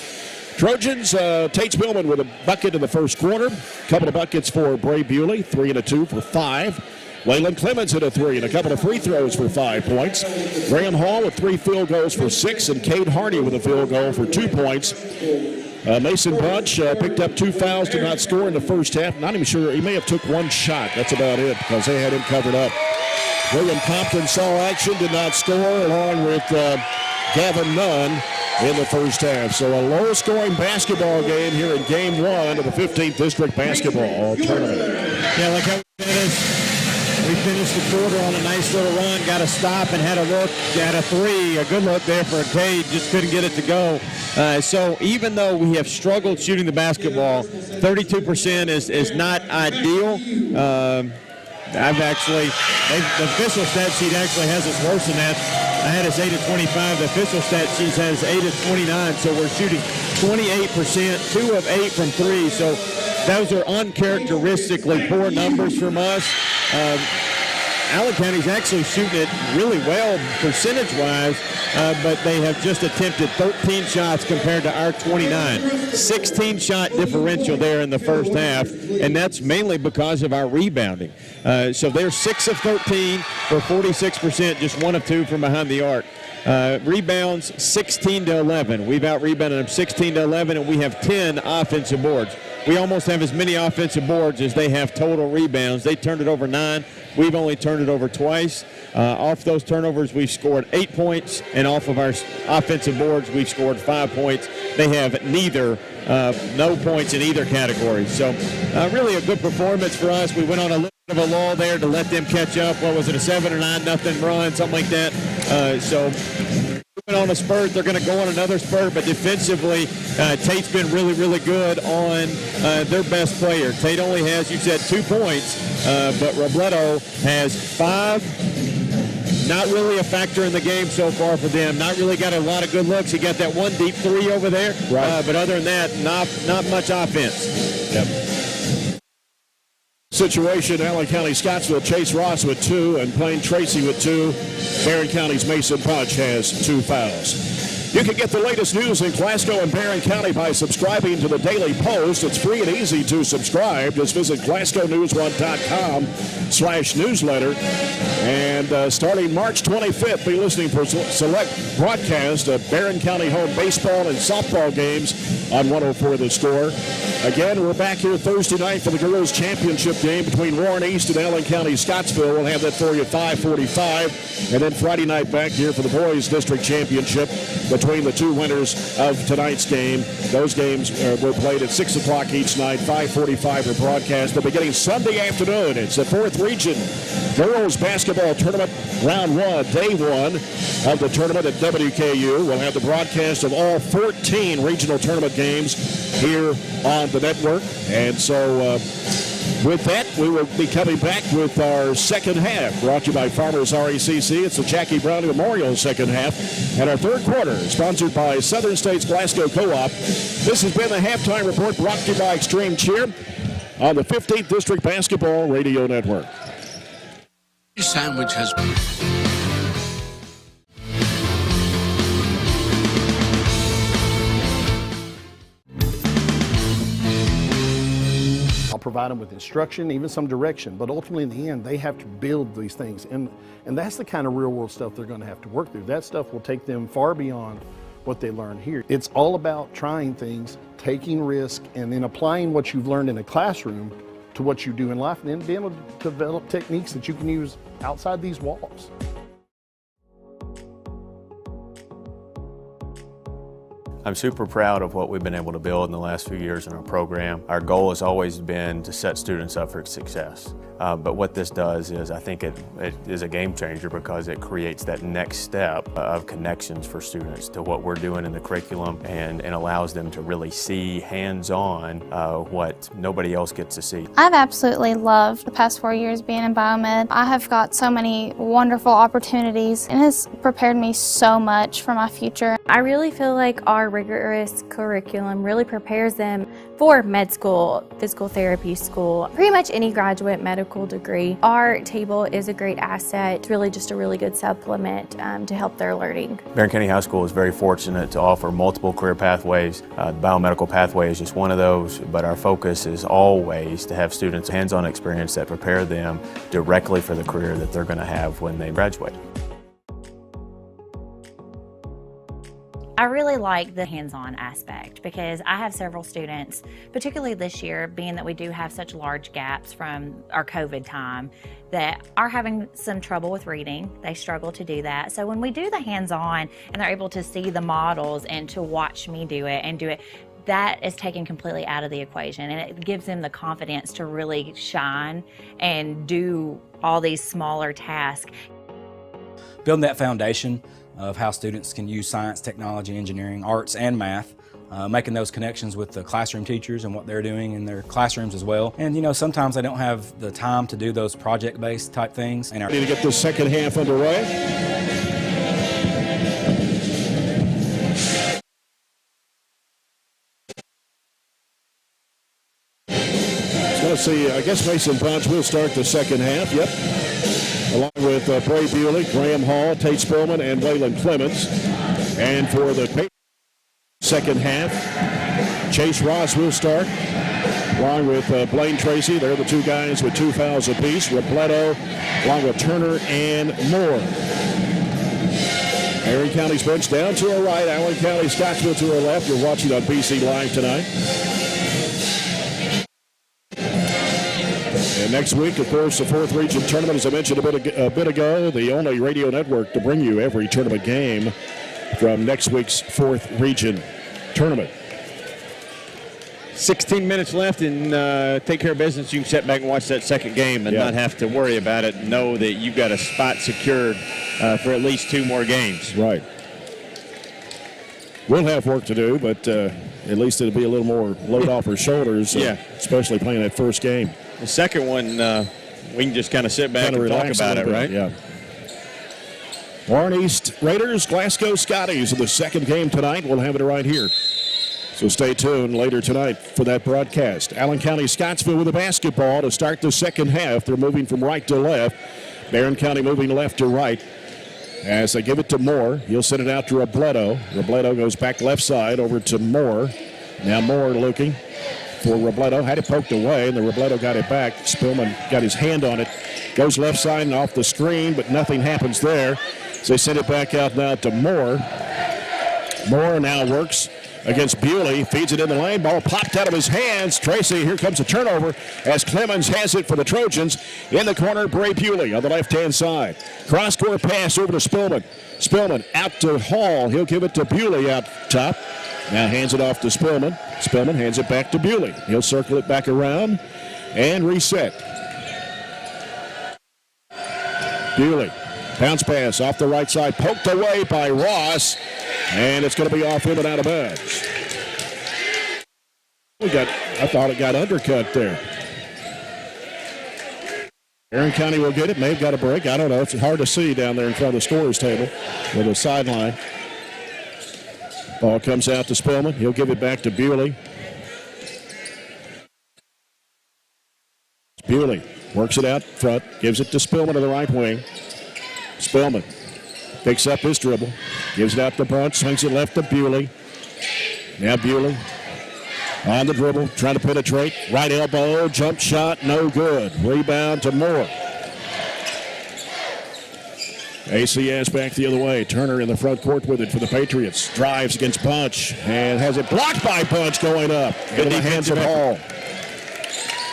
Trojans, Tate Spillman with a bucket in the first quarter. A couple of buckets for Bray Bewley, 3 and a 2 for 5. Waylon Clemens hit a 3 and a couple of free throws for 5 points. Graham Hall with 3 field goals for 6, and Cade Hardy with a field goal for 2 points. Mason Bunch picked up 2 fouls, did not score in the first half. Not even sure, he may have took 1 shot. That's about it because they had him covered up. William Compton saw action, did not score, along with Gavin Nunn in the first half. So a low-scoring basketball game here in Game 1 of the 15th District Basketball Tournament. Yeah, like how we finished the quarter on a nice little run, got a stop and had a look at a 3, a good look there for Cade, just couldn't get it to go. So even though we have struggled shooting the basketball, 32% is not ideal. I've actually, the official stat sheet actually has us worse than that. I had us 8 of 25. The official stat sheet has 8 of 29, so we're shooting 28%, 2 of 8 from 3. So those are uncharacteristically poor numbers from us. Allen County's actually shooting it really well percentage-wise, but they have just attempted 13 shots compared to our 29. 16-shot differential there in the first half, and that's mainly because of our rebounding. So they're 6 of 13 for 46%, just 1 of 2 from behind the arc. Rebounds 16 to 11. We've out-rebounded them 16 to 11, and we have 10 offensive boards. We almost have as many offensive boards as they have total rebounds. They turned it over 9. We've only turned it over twice. Off those turnovers, we've scored 8 points, and off of our offensive boards, we've scored 5 points. They have no points in either category. So really a good performance for us. We went on a little bit of a lull there to let them catch up. What was it, a 7 or 9-0 run, something like that. So we went on a spurt. They're going to go on another spurt, but defensively, Tate's been really, really good on their best player. Tate only has, you said, 2 points, but Robledo has 5. Not really a factor in the game so far for them. Not really got a lot of good looks. He got that one deep 3 over there, right. But other than that, not much offense. Yep. Situation, Allen County-Scottsville, Chase Ross with 2 and Plain Tracy with 2. Barren County's Mason Punch has 2 fouls. You can get the latest news in Glasgow and Barren County by subscribing to the Daily Post. It's free and easy to subscribe. Just visit GlasgowNews1.com/newsletter. And starting March 25th, be listening for select broadcast of Barren County home baseball and softball games on 104 The Score. Again, we're back here Thursday night for the girls' championship game between Warren East and Allen County-Scottsville. We'll have that for you at 5:45. And then Friday night back here for the boys' district championship between the 2 winners of tonight's game. Those games were played at 6 o'clock each night. 5:45 are broadcast. They'll be getting Sunday afternoon. It's the 4th Region Girls Basketball Tournament, Round 1, Day 1 of the tournament at WKU. We'll have the broadcast of all 14 regional tournament games here on the network. And so with that, we will be coming back with our second half, brought to you by Farmers RECC. It's the Jackie Brown Memorial second half. And our third quarter, sponsored by Southern States Glasgow Co-op. This has been the halftime report brought to you by Extreme Cheer on the 15th District Basketball Radio Network. Sandwich has I'll provide them with instruction, even some direction, but ultimately in the end, they have to build these things. And that's the kind of real world stuff they're going to have to work through. That stuff will take them far beyond what they learn here. It's all about trying things, taking risk, and then applying what you've learned in a classroom to what you do in life, and then being able to develop techniques that you can use outside these walls. I'm super proud of what we've been able to build in the last few years in our program. Our goal has always been to set students up for success. But what this does is I think it is a game changer because it creates that next step of connections for students to what we're doing in the curriculum and allows them to really see hands-on what nobody else gets to see. I've absolutely loved the past 4 years being in biomed. I have got so many wonderful opportunities and it has prepared me so much for my future. I really feel like our rigorous curriculum really prepares them for med school, physical therapy school, pretty much any graduate medical degree. Our table is a great asset. It's really just a really good supplement to help their learning. Barren County High School is very fortunate to offer multiple career pathways. The biomedical pathway is just one of those, but our focus is always to have students hands-on experience that prepare them directly for the career that they're going to have when they graduate. I really like the hands-on aspect because I have several students, particularly this year, being that we do have such large gaps from our COVID time, that are having some trouble with reading. They struggle to do that. So when we do the hands-on and they're able to see the models and to watch me do it, that is taken completely out of the equation, and it gives them the confidence to really shine and do all these smaller tasks. Building that foundation of how students can use science, technology, engineering, arts, and math, making those connections with the classroom teachers and what they're doing in their classrooms as well. And sometimes they don't have the time to do those project-based type things. And Need to get the second half underway. So let's see, I guess Mason Punch will start the second half, yep. along with Bray Bewley, Graham Hall, Tate Spillman, and Waylon Clemens. And for the Patriots, second half, Chase Ross will start, along with Blaine Tracy. They're the two guys with 2 fouls apiece. Robledo, along with Turner and Moore. Barren County's bench down to our right, Allen County, Scottsville to our left. You're watching on BC Live tonight. And next week, of course, the 4th Region Tournament, as I mentioned a bit ago, the only radio network to bring you every tournament game from next week's 4th Region Tournament. 16 minutes left and take care of business. You can sit back and watch that second game and not have to worry about it. Know that you've got a spot secured for at least 2 more games. Right. We'll have work to do, but at least it'll be a little more load off our shoulders, especially playing that first game. The second one, we can just kind of sit back and talk about it, right? Yeah. Warren East Raiders, Glasgow Scotties in the second game tonight. We'll have it right here. So stay tuned later tonight for that broadcast. Allen County, Scottsville with the basketball to start the second half. They're moving from right to left. Barren County moving left to right. As they give it to Moore, he'll send it out to Robledo. Robledo goes back left side over to Moore. Now Moore looking for Robledo. Had it poked away, and the Robledo got it back. Spillman got his hand on it. Goes left side and off the screen, but nothing happens there. So they send it back out now to Moore. Moore now works against Bewley, feeds it in the lane, ball popped out of his hands. Tracy, here comes a turnover as Clemens has it for the Trojans. In the corner, Bray Bewley on the left-hand side. Cross-court pass over to Spillman. Spillman out to Hall. He'll give it to Bewley out top. Now hands it off to Spillman. Spillman hands it back to Bewley. He'll circle it back around and reset. Bewley, bounce pass off the right side, poked away by Ross. And it's going to be off him and out of bounds. I thought it got undercut there. Barren County will get it. May have got a break. I don't know. It's hard to see down there in front of the scorer's table with a sideline. Ball comes out to Spillman. He'll give it back to Bewley. Bewley works it out front, gives it to Spillman to the right wing. Spillman picks up his dribble, gives it out to Bunch, swings it left to Bewley. Now Bewley on the dribble, trying to penetrate. Right elbow, jump shot, no good. Rebound to Moore. ACS back the other way. Turner in the front court with it for the Patriots. Drives against Bunch and has it blocked by Bunch going up. Into the hands of Hall.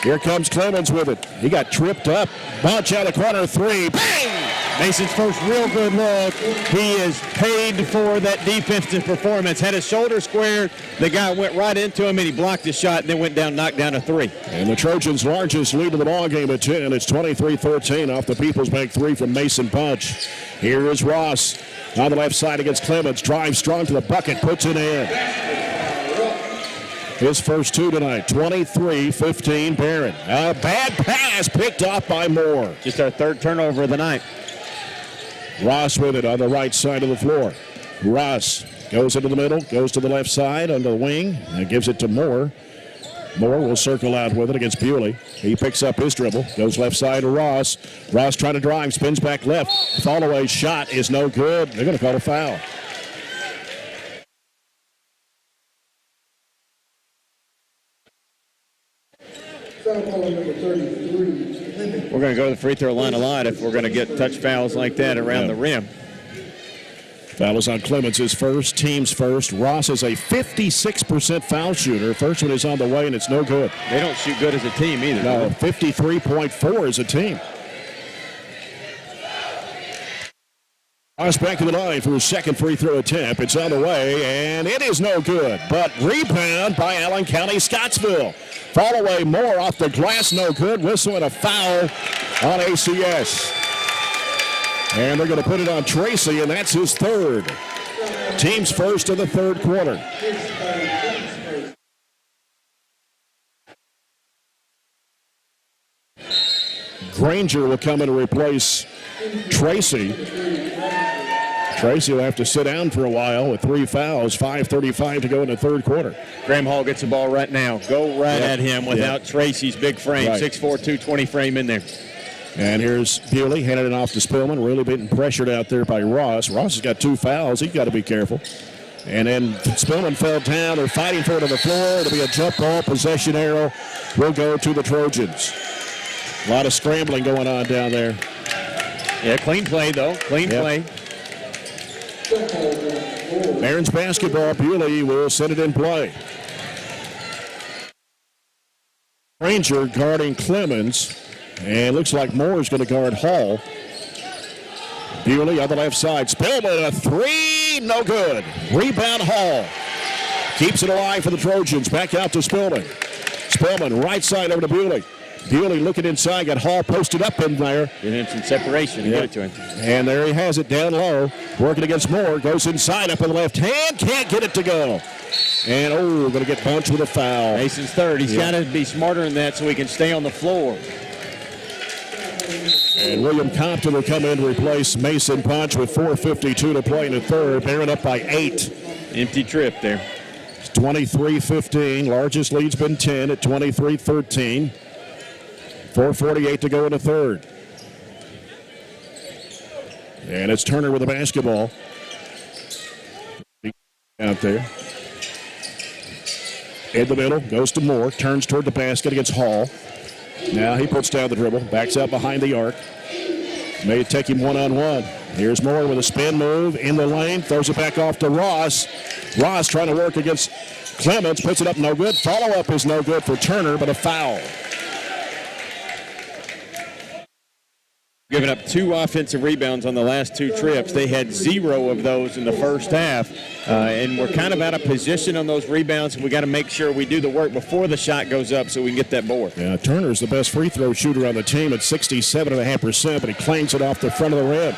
Here comes Clemens with it. He got tripped up. Bunch out of corner three. Bang! Mason's first real good look. He is paid for that defensive performance. Had his shoulder squared. The guy went right into him, and he blocked the shot, and then went down, knocked down a three. And the Trojans' largest lead of the ball game at 10. It's 23-13 off the People's Bank three from Mason Bunch. Here is Ross on the left side against Clemens. Drives strong to the bucket, puts it in. His first two tonight, 23-15 Barren. A bad pass picked off by Moore. Just our third turnover of the night. Ross with it on the right side of the floor. Ross goes into the middle, goes to the left side on the wing, and gives it to Moore. Moore will circle out with it against Bewley. He picks up his dribble, goes left side to Ross. Ross trying to drive, spins back left. Fall away shot is no good. They're going to call a foul. We're going to go to the free throw line a lot if we're going to get touch fouls like that around the rim. Foul is on Clemens, his first, team's first. Ross is a 56% foul shooter. First one is on the way, and it's no good. They don't shoot good as a team either. No, 53.4 as a team. Ross back to the line for his second free throw attempt. It's on the way, and it is no good. But rebound by Allen County-Scottsville. Fall away Moore off the glass, no good. Whistle and a foul on ACS. And they're going to put it on Tracy, and that's his third. Team's first in the third quarter. Granger will come in to replace Tracy. Tracy will have to sit down for a while with three fouls, 5:35 to go in the third quarter. Graham Hall gets the ball right now. Go right at him without Tracy's big frame, Right. 6'4", 220 frame in there. And here's Bewley handing it off to Spillman, really being pressured out there by Ross. Ross has got 2 fouls. He's got to be careful. And then Spillman fell down. They're fighting for it on the floor. It'll be a jump ball. Possession arrow will go to the Trojans. A lot of scrambling going on down there. Yeah, clean play, though. Clean play. Barron's basketball. Bewley will send it in play. Granger guarding Clemens. And looks like Moore is going to guard Hall. Bewley on the left side. Spillman, a 3, no good. Rebound Hall. Keeps it alive for the Trojans. Back out to Spillman. Spillman, right side over to Bewley. Bewley looking inside, got Hall posted up in there. Get him some separation to get it to him. And there he has it down low. Working against Moore. Goes inside up in the left hand. Can't get it to go. And, going to get bunched with a foul. Mason's third. He's got to be smarter than that so he can stay on the floor. And William Compton will come in to replace Mason Punch with 4:52 to play in the third. Barron up by 8. Empty trip there. It's 23-15. Largest lead's been 10 at 23-13. 4:48 to go in the third. And it's Turner with the basketball. Out there. In the middle, goes to Moore. Turns toward the basket against Hall. Now he puts down the dribble, backs out behind the arc. May take him one-on-one. Here's Moore with a spin move in the lane, throws it back off to Ross. Ross trying to work against Clemens, puts it up, no good. Follow-up is no good for Turner, but a foul. Giving up 2 offensive rebounds on the last 2 trips. They had 0 of those in the first half. And we're kind of out of position on those rebounds. We got to make sure we do the work before the shot goes up so we can get that board. Yeah, Turner's the best free throw shooter on the team at 67.5%, but he clangs it off the front of the rim.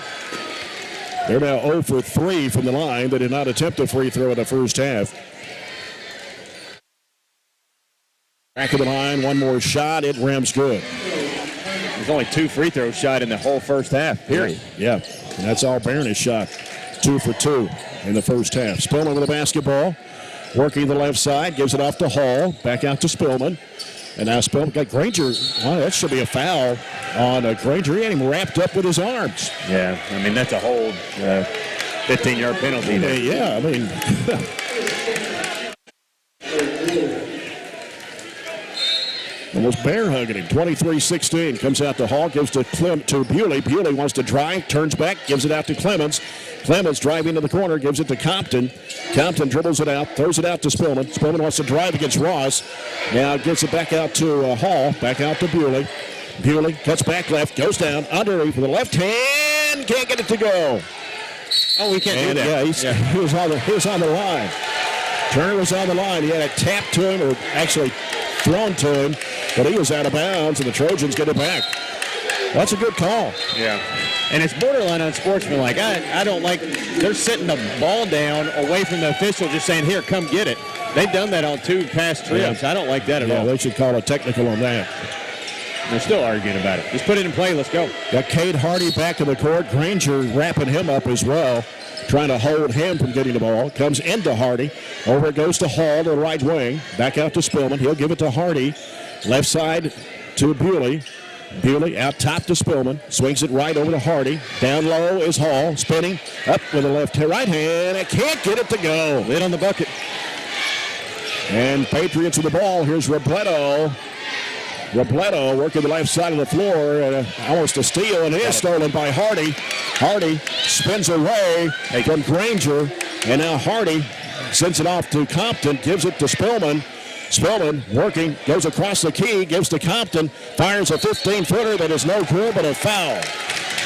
They're now 0 for 3 from the line. They did not attempt a free throw in the first half. Back of the line, one more shot. It rims good. There's only 2 free throws shot in the whole first half, period. Yeah, and that's all Barron has shot. 2 for 2 in the first half. Spillman with the basketball. Working the left side. Gives it off to Hall. Back out to Spillman. And now Spillman got Granger. Oh, that should be a foul on Granger. He had him wrapped up with his arms. Yeah, I mean, that's a hold. 15-yard penalty there. Yeah, I mean... Almost bear hugging him. 23-16. Comes out to Hall. Gives to Bewley. Bewley wants to drive. Turns back. Gives it out to Clemens. Clemens driving to the corner. Gives it to Compton. Compton dribbles it out. Throws it out to Spillman. Spillman wants to drive against Ross. Now gets it back out to Hall. Back out to Bewley. Bewley cuts back left. Goes down. Underneath with the left hand. Can't get it to go. Oh, we can't do that. Yeah, he was on the line. Turner was on the line. He had a tap to him, or actually thrown to him, but he was out of bounds, and the Trojans get it back. That's a good call. Yeah. And it's borderline unsportsmanlike. I don't like, they're sitting the ball down away from the official just saying, here, come get it. They've done that on 2 past trips. Yeah. I don't like that at all. Yeah, they should call a technical on that. They're still arguing about it. Just put it in play. Let's go. Got Cade Hardy back in the court. Granger wrapping him up as well, trying to hold him from getting the ball. Comes into Hardy. Over it goes to Hall to the right wing. Back out to Spillman. He'll give it to Hardy. Left side to Bewley. Bewley out top to Spillman. Swings it right over to Hardy. Down low is Hall. Spinning up with the right hand. It can't get it to go. Lid on the bucket. And Patriots with the ball. Here's Robledo. Robledo working the left side of the floor. Almost a steal, and it is stolen by Hardy. Hardy spins away from Granger. And now Hardy sends it off to Compton. Gives it to Spillman. Spillman working, goes across the key, gives to Compton, fires a 15-footer that is no good, but a foul.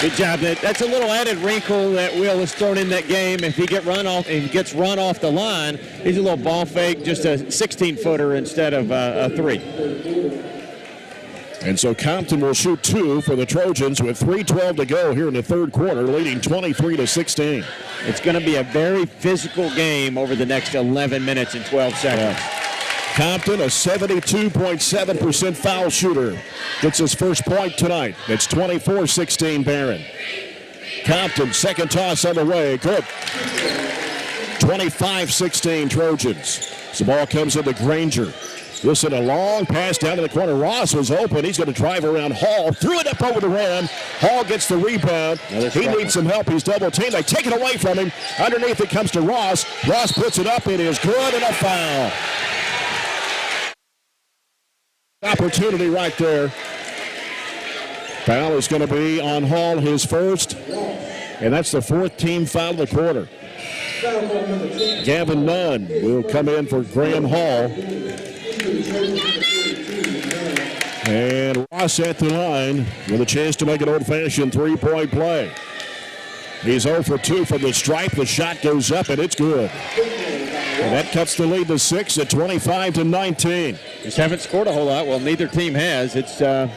Good job. That's a little added wrinkle that Will has thrown in that game. If he gets run off the line, he's a little ball fake, just a 16-footer instead of a 3. And so Compton will shoot 2 for the Trojans with 3:12 to go here in the third quarter, leading 23-16. It's going to be a very physical game over the next 11 minutes and 12 seconds. Compton, a 72.7% foul shooter, gets his first point tonight. It's 24-16 Barron. Compton, second toss on the way. Good. 25-16 Trojans. The ball comes into Granger. This is a long pass down to the corner. Ross was open. He's going to drive around Hall. Threw it up over the rim. Hall gets the rebound. He needs some help. He's double teamed. They take it away from him. Underneath it comes to Ross. Ross puts it up. It is good and a foul. Opportunity right there. Foul is going to be on Hall, his first. And that's the fourth team foul of the quarter. Gavin Nunn will come in for Graham Hall. And Ross at the line with a chance to make an old-fashioned three-point play. He's 0 for 2 from the stripe. The shot goes up, and it's good. And that cuts the lead to 6 at 25-19. Just haven't scored a whole lot. Well, neither team has. It's, a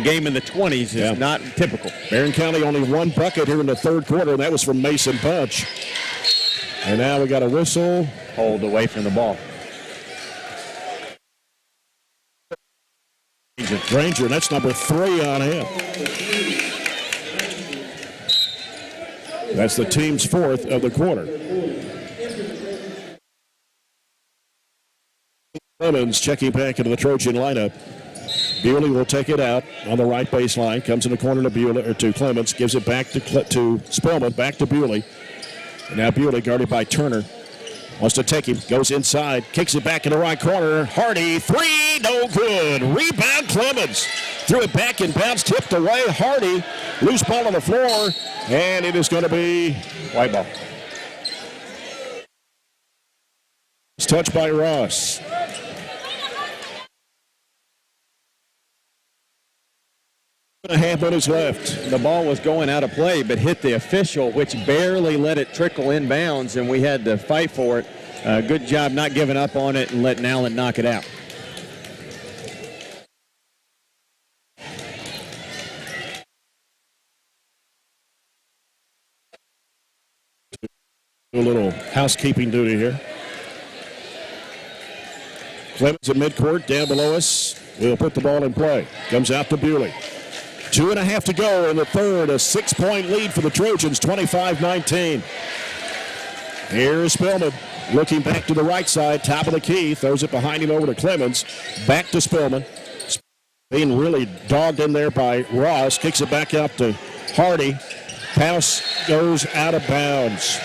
game in the 20s is not typical. Barren County only one bucket here in the third quarter, and that was from Mason Punch. And now we got a whistle. Hold away from the ball. Granger, that's number 3 on him. That's the team's 4th of the quarter. Clemens checking back into the Trojan lineup. Bewley will take it out on the right baseline. Comes in the corner to Bewley, or to Clemens. Gives it back to Spellman. Back to Bewley. And now Bewley guarded by Turner. Wants to take him. Goes inside. Kicks it back in the right corner. Hardy. 3. No good. Rebound Clemens. Threw it back and bounced. Tipped away. Hardy. Loose ball on the floor. And it is going to be white ball. It's touched by Ross. A half minutes left. The ball was going out of play, but hit the official, which barely let it trickle inbounds, and we had to fight for it. Good job not giving up on it and letting Allen knock it out. A little housekeeping duty here. Clemens at midcourt, down below us. We'll put the ball in play. Comes out to Bewley. 2.5 to go in the third. A 6-point lead for the Trojans, 25-19. Here's Spellman looking back to the right side, top of the key. Throws it behind him over to Clemens. Back to Spellman. Being really dogged in there by Ross. Kicks it back out to Hardy. Pass goes out of bounds.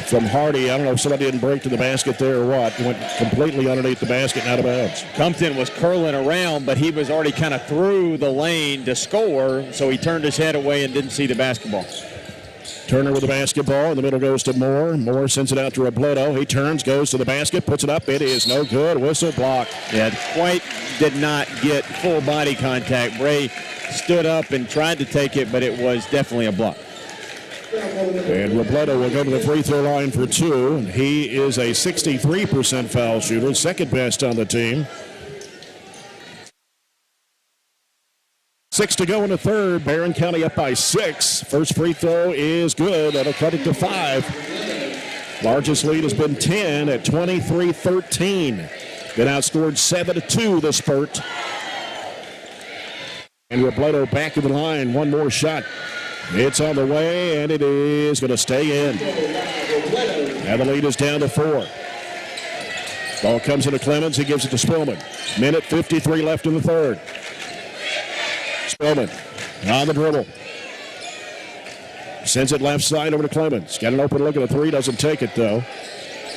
From Hardy, I don't know if somebody didn't break to the basket there or what. Went completely underneath the basket and out of bounds. Compton was curling around, but he was already kind of through the lane to score, so he turned his head away and didn't see the basketball. Turner with the basketball. In the middle goes to Moore. Moore sends it out to Robledo. He turns, goes to the basket, puts it up. It is no good. Whistle blocked. Yeah, White did not get full body contact. Bray stood up and tried to take it, but it was definitely a block. And Robledo will go to the free throw line for 2. And he is a 63% foul shooter, second best on the team. 6 to go in the third. Barren County up by 6. First free throw is good. That'll cut it to 5. Largest lead has been 10 at 23-13. Been outscored 7-2 this spurt. And Robledo back of the line. One more shot. It's on the way, and it is going to stay in. Now the lead is down to 4. Ball comes into Clemens. He gives it to Spellman. Minute 53 left in the third. Spellman on the dribble. Sends it left side over to Clemens. Got an open look at the 3. Doesn't take it, though.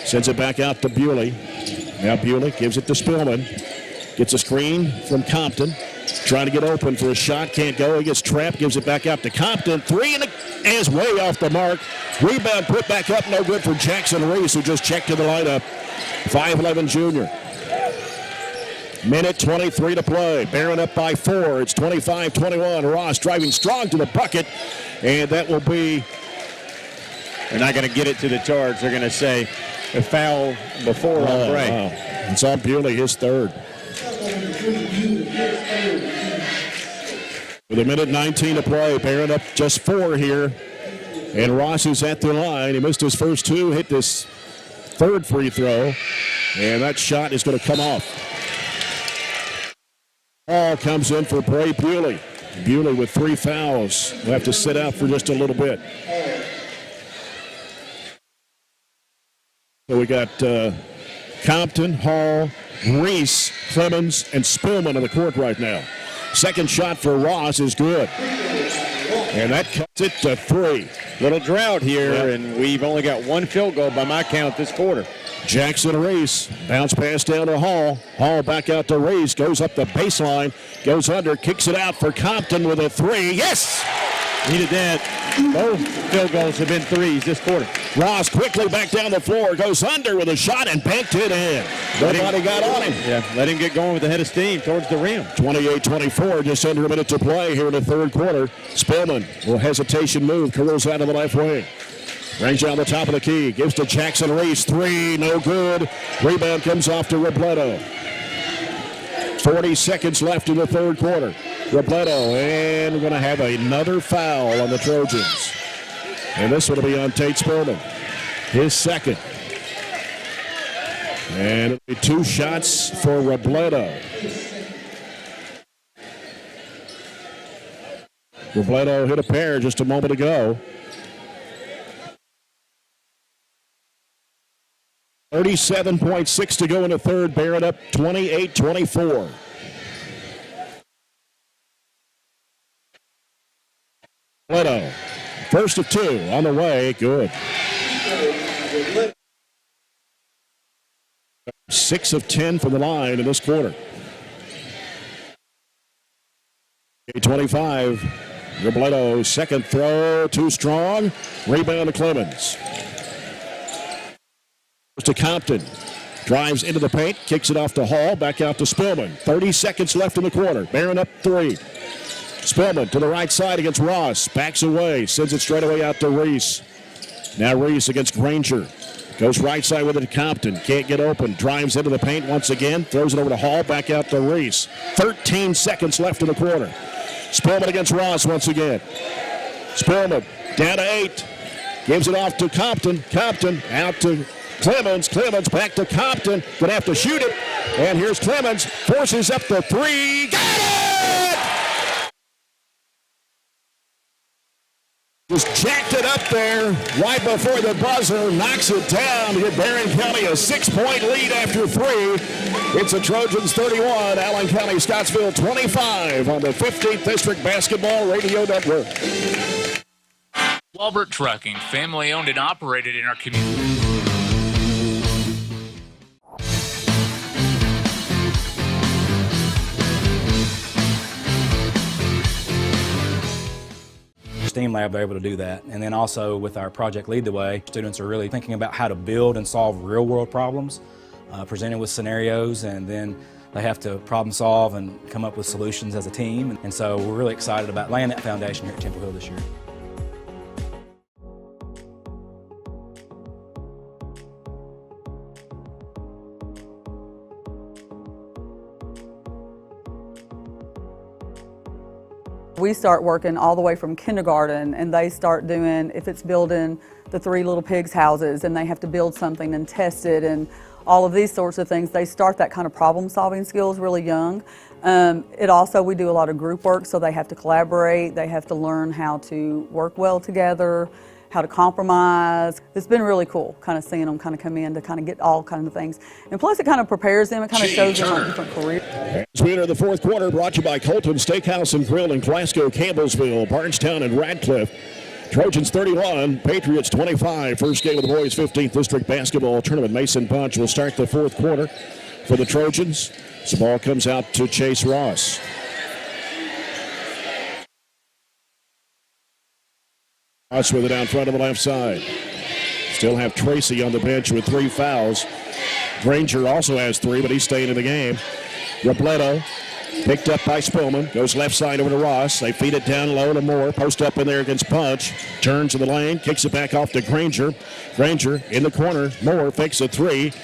Sends it back out to Bewley. Now Bewley gives it to Spellman. Gets a screen from Compton. Trying to get open for a shot. Can't go. He gets trapped. Gives it back out to Compton. 3 and is way off the mark. Rebound put back up. No good for Jackson Reese, who just checked to the lineup. 5'11 junior. Minute 23 to play. Barren up by 4. It's 25-21. Ross driving strong to the bucket. And that will be... They're not going to get it to the charge. They're going to say a foul before on Bray. Wow. It's on Bewley, his third. With a minute 19 to play, Barren up just 4 here. And Ross is at the line. He missed his first 2, hit this third free throw. And that shot is going to come off. Ball comes in for Bray Bewley. Bewley with 3 fouls. Will have to sit out for just a little bit. So we got Compton, Hall, Reese, Clemens, and Spillman on the court right now. Second shot for Ross is good. And that cuts it to 3. Little drought here, and we've only got 1 field goal by my count this quarter. Jackson Reese, bounce pass down to Hall. Hall back out to Reese, goes up the baseline, goes under, kicks it out for Compton with a 3. Yes! Needed that. Both field goals have been 3s this quarter. Ross quickly back down the floor, goes under with a shot and banked it in. Nobody got on him. Yeah, let him get going with the head of steam towards the rim. 28-24, just under a minute to play here in the third quarter. Spillman will hesitation move, curls out of the left wing. Brings down the top of the key, gives to Jackson Reese, 3, no good. Rebound comes off to Robledo. 40 seconds left in the third quarter. Robledo, and we're going to have another foul on the Trojans. And this one will be on Tate Spillman, his second. And it'll be 2 shots for Robledo. Robledo hit a pair just a moment ago. 37.6 to go in the third. Barren up 28-24. Leto, first of 2 on the way. Good. 6 of 10 from the line in this quarter. 25. Robledo, second throw, too strong. Rebound to Clemens. To Compton, drives into the paint, kicks it off to Hall, back out to Spillman. 30 seconds left in the quarter. Barren up 3. Spillman to the right side against Ross, backs away, sends it straight away out to Reese. Now Reese against Granger. Goes right side with it to Compton, can't get open, drives into the paint once again, throws it over to Hall, back out to Reese. 13 seconds left in the quarter. Spillman against Ross once again. Spillman down to 8, gives it off to Compton. Compton out to Clemens. Clemens back to Compton. Gonna have to shoot it. And here's Clemens. Forces up the 3. Got it! Just jacked it up there right before the buzzer. Knocks it down to give Barren County a 6-point lead after 3. It's the Trojans 31, Allen County, Scottsville 25 on the 15th District Basketball Radio Network. Walbert Trucking, family owned and operated in our community. STEAM lab, they're able to do that. And then also with our Project Lead the Way, students are really thinking about how to build and solve real world problems, presented with scenarios, and then they have to problem solve and come up with solutions as a team. And so we're really excited about laying that foundation here at Temple Hill this year. We start working all the way from kindergarten, and they start doing, if it's building the 3 Little Pigs houses and they have to build something and test it and all of these sorts of things, they start that kind of problem solving skills really young. We do a lot of group work, so they have to collaborate, they have to learn how to work well together, how to compromise. It's been really cool kind of seeing them kind of come in to kind of get all kinds of things. And plus it kind of prepares them, it kind of shows them like different careers. As we enter the fourth quarter, brought to you by Colton Steakhouse and Grill in Glasgow, Campbellsville, Bardstown, and Radcliffe. Trojans 31, Patriots 25. First game of the boys' 15th District Basketball Tournament. Mason Bunch will start the fourth quarter for the Trojans. The ball comes out to Chase Ross. Ross with it out front on the left side. Still have Tracy on the bench with 3 fouls. Granger also has 3, but he's staying in the game. Robledo picked up by Spillman. Goes left side over to Ross. They feed it down low to Moore. Post up in there against Punch. Turns in the lane. Kicks it back off to Granger. Granger in the corner. Moore fakes a 3.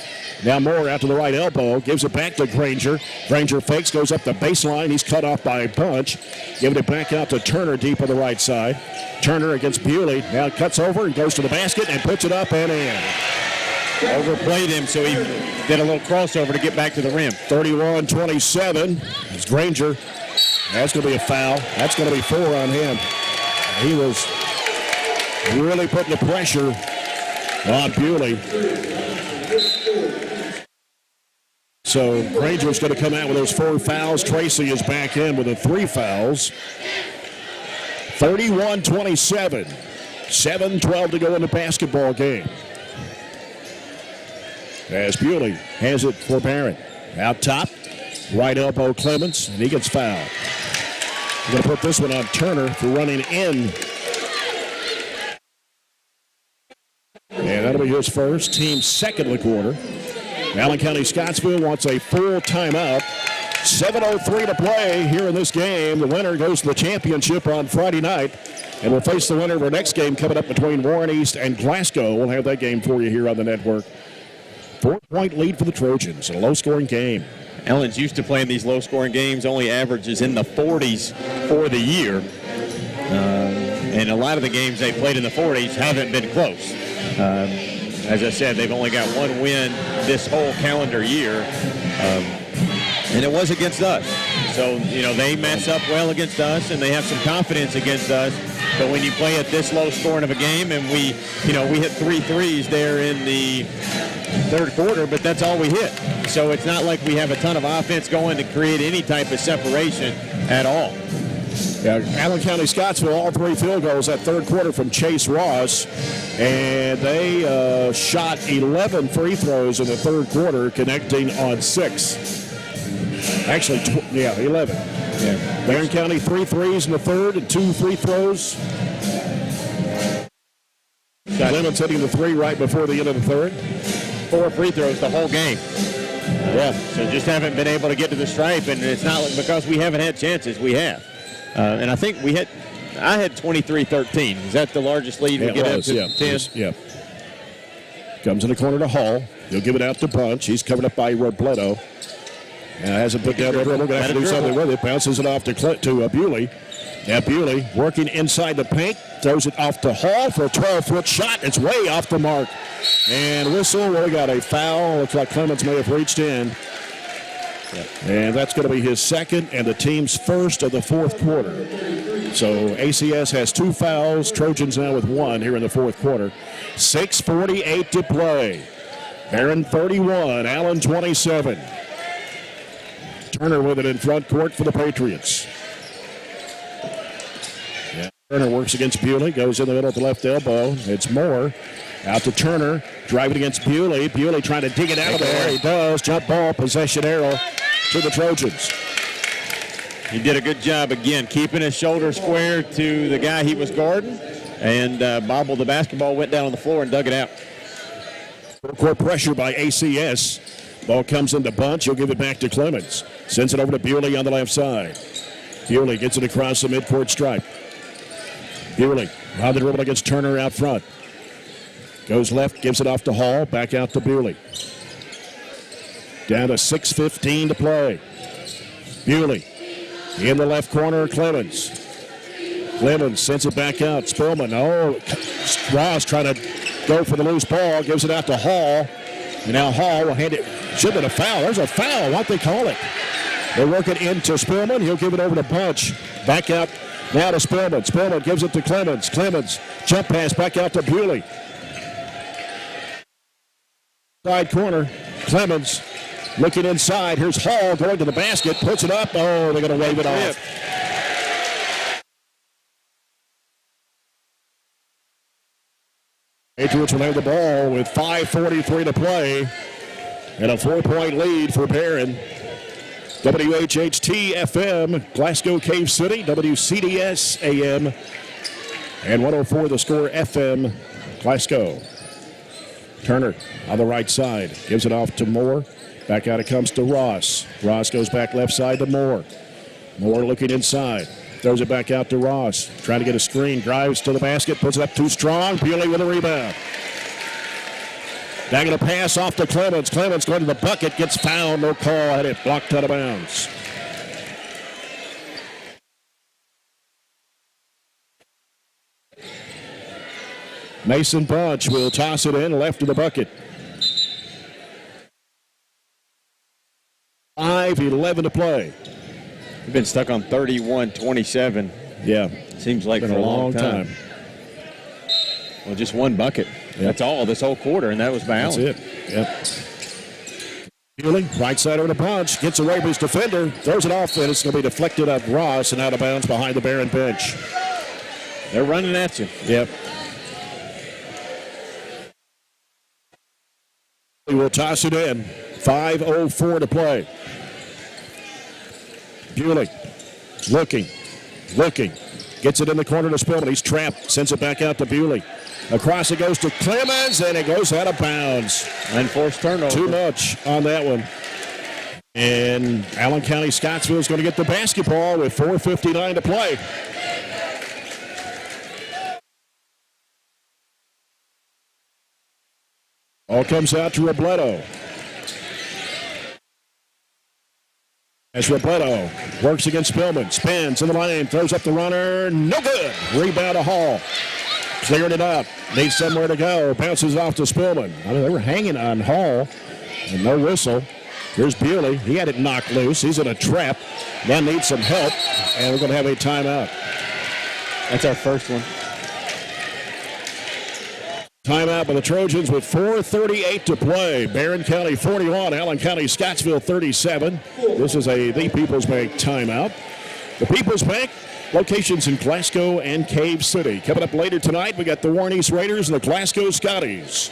Now Moore out to the right elbow. Gives it back to Granger. Granger fakes. Goes up the baseline. He's cut off by Punch. Giving it back out to Turner deep on the right side. Turner against Bewley. Now cuts over and goes to the basket and puts it up and in. Overplayed him, so he did a little crossover to get back to the rim. 31-27. It's Granger. That's going to be a foul. That's going to be 4 on him. He was really putting the pressure on Bewley. So Granger's going to come out with those 4 fouls. Tracy is back in with the 3 fouls. 31-27. 7:12 to go in the basketball game. As Bewley has it for Barren. Out top, right elbow Clemens, and he gets fouled. We're going to put this one on Turner for running in. And that'll be his first, team second of the quarter. Allen County-Scottsville wants a full timeout. 7:03 to play here in this game. The winner goes to the championship on Friday night. And we'll face the winner of our next game coming up between Warren East and Glasgow. We'll have that game for you here on the network. 4-point lead for the Trojans in a low-scoring game. Allen's used to playing these low-scoring games, only averages in the 40s for the year. And a lot of the games they played in the 40s haven't been close. As I said, they've only got 1 win this whole calendar year. And it was against us. So, you know, they match up well against us, and they have some confidence against us. But when you play at this low scoring of a game, and we hit 3 threes there in the third quarter, but that's all we hit. So it's not like we have a ton of offense going to create any type of separation at all. Yeah, Allen County-Scottsville, all 3 field goals that third quarter from Chase Ross. And they shot 11 free throws in the third quarter, connecting on 6. Actually, 11. Yeah. Barren County 3 threes in the third and 2 free throws. Clemens hitting the 3 right before the end of the third. 4 free throws the whole game. Yeah, so just haven't been able to get to the stripe, and it's not because we haven't had chances. We have. And I think I had 23-13. Is that the largest lead we get up to 10? Yeah. Comes in the corner to Hall. He'll give it out to Bunch. He's covered up by Robledo. Hasn't put down the dribble. Going to have to do something with it. Bounces it off to Bewley. Now Bewley working inside the paint. Throws it off to Hall for a 12-foot shot. It's way off the mark. And whistle. We got a foul. Looks like Clemens may have reached in. And that's going to be his second and the team's first of the fourth quarter. So ACS has 2 fouls. Trojans now with 1 here in the fourth quarter. 6:48 to play. Barren 31, Allen 27. Turner with it in front court for the Patriots. Yeah. Turner works against Bewley, goes in the middle at the left elbow. It's Moore. Out to Turner, driving against Bewley. Bewley trying to dig it out of there. He does. Jump ball, possession arrow to the Trojans. He did a good job again, keeping his shoulder square to the guy he was guarding, and bobbled the basketball, went down on the floor and dug it out. Court pressure by ACS. Ball comes into Bunch. He'll give it back to Clemens. Sends it over to Bewley on the left side. Bewley gets it across the midcourt stripe. Bewley on the dribble against Turner out front. Goes left, gives it off to Hall. Back out to Bewley. Down to 6:15 to play. Bewley in the left corner, Clemens. Clemens sends it back out. Spillman. Ross trying to go for the loose ball. Gives it out to Hall. And now Hall will hand it. Should have been a foul. There's a foul. Why'd they call it? They work it into Spillman. He'll give it over to Bunch. Back out now to Spillman. Spillman gives it to Clemens. Clemens jump pass back out to Bewley. Side corner. Clemens looking inside. Here's Hall going to the basket. Puts it up. Oh, they're going to wave it off. Patriots will have the ball with 5:43 to play and a 4-point lead for Barren. WHHT FM, Glasgow Cave City, WCDS AM, and 104 The Score FM, Glasgow. Turner on the right side, gives it off to Moore. Back out it comes to Ross. Ross goes back left side to Moore. Moore looking inside. Throws it back out to Ross. Trying to get a screen. Drives to the basket. Puts it up too strong. Bewley with a rebound. Back in a pass off to Clemens. Clemens going to the bucket. Gets fouled. No call. Had it blocked out of bounds. Mason Bunch will toss it in left of the bucket. 5:11 to play. We've been stuck on 31-27. Yeah. Seems like for a long time. Well, just one bucket. Yep. That's all this whole quarter, and that was by Allen. That's it. Yep. Bewley, right side over the punch, gets away from his defender, throws it off, and it's going to be deflected at Ross and out of bounds behind the Barren bench. They're running at you. Yep. We will toss it in. 5:04 to play. Bewley looking. Gets it in the corner to Spillman. He's trapped. Sends it back out to Bewley. Across it goes to Clemens, and it goes out of bounds. Unforced turnover. Too much on that one. And Allen County-Scottsville is going to get the basketball with 4:59 to play. All comes out to Robledo. As Robledo works against Spillman, spins in the lane, throws up the runner, no good. Rebound to Hall. Cleared it out, needs somewhere to go, bounces off to Spillman. I mean, they were hanging on Hall, and no whistle. Here's Bewley, he had it knocked loose, he's in a trap, now needs some help, and we're going to have a timeout. That's our first one. Timeout by the Trojans with 4:38 to play. Barren County 41, Allen County-Scottsville 37. This is the People's Bank timeout. The People's Bank, locations in Glasgow and Cave City. Coming up later tonight, we got the Warren East Raiders and the Glasgow Scotties.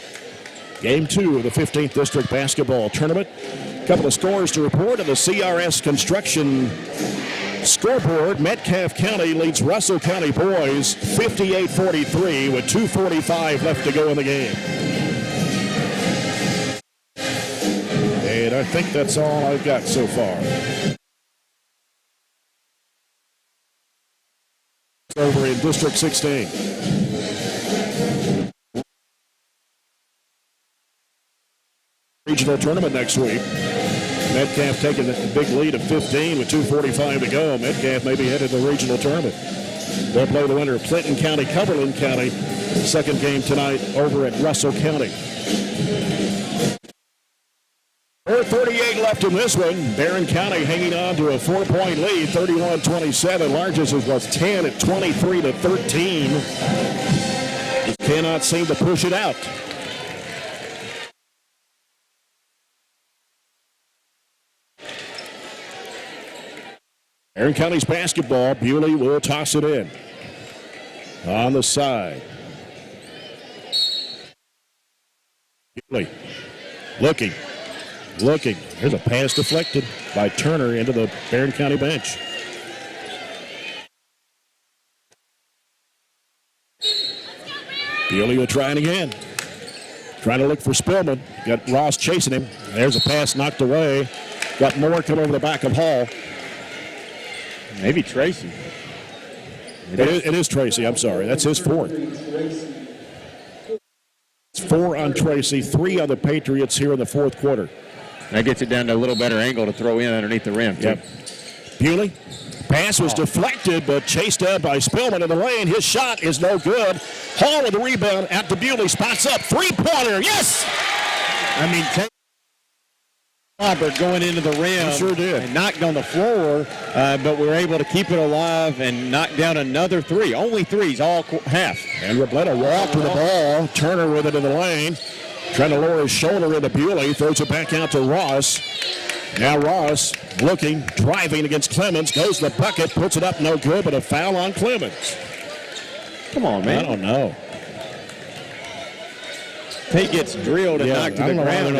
Game 2 of the 15th District Basketball Tournament. A couple of scores to report on the CRS Construction scoreboard. Metcalfe County leads Russell County boys 58-43 with 2:45 left to go in the game. And I think that's all I've got so far. Over in District 16. Regional tournament next week. Metcalfe taking a big lead of 15 with 2:45 to go. Metcalfe may be headed to the regional tournament. They'll play the winner of Clinton County, Cumberland County. Second game tonight over at Russell County. 4:38 left in this one. Barren County hanging on to a 4-point lead, 31-27. Largest was 10 at 23-13. Just cannot seem to push it out. Barren County's basketball. Bewley will toss it in. On the side. Bewley looking. There's a pass deflected by Turner into the Barren County bench. Bewley will try it again. Trying to look for Spillman. Got Ross chasing him. There's a pass knocked away. Got Moore coming over the back of Hall. Maybe Tracy. It is Tracy, I'm sorry. That's his fourth. It's 4 on Tracy, 3 on the Patriots here in the fourth quarter. That gets it down to a little better angle to throw in underneath the rim, too. Yep. Bewley. Pass was deflected, but chased down by Spillman in the lane. His shot is no good. Hall with the rebound out to Bewley. Spots up. Three-pointer. Yes! I mean, Robert going into the rim. He sure did. And knocked on the floor, but we were able to keep it alive and knock down another 3. Only 3s all half. And Robledo walked with the ball. Turner with it in the lane. Trying to lower his shoulder into Bewley. Throws it back out to Ross. Now Ross looking, driving against Clemens. Goes to the bucket, puts it up, no good, but a foul on Clemens. Come on, man. I don't know. He gets drilled and knocked to the ground.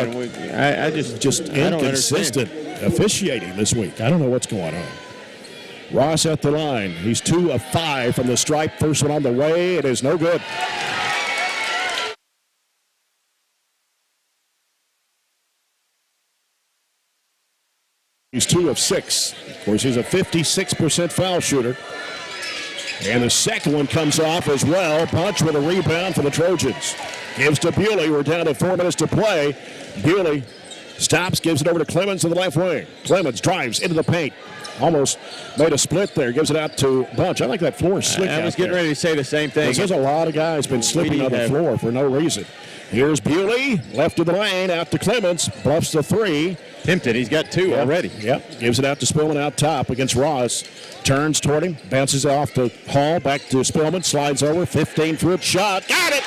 I just inconsistent officiating this week. I don't know what's going on. Ross at the line. He's 2 of 5 from the stripe. First one on the way. It is no good. He's 2 of 6. Of course, he's a 56% foul shooter. And the second one comes off as well. Punch with a rebound for the Trojans. Gives to Bewley. We're down to 4 minutes to play. Bewley stops, gives it over to Clemens in the left wing. Clemens drives into the paint. Almost made a split there. Gives it out to Bunch. I like that floor slick. I was getting ready to say the same thing. There's a lot of guys been slipping on the floor for no reason. Here's Bewley, left of the lane, out to Clemens. Bluffs the 3. Tempted. He's got 2 already. Yep. Gives it out to Spillman out top against Ross. Turns toward him. Bounces off to Hall. Back to Spillman. Slides over. 15-foot shot. Got it!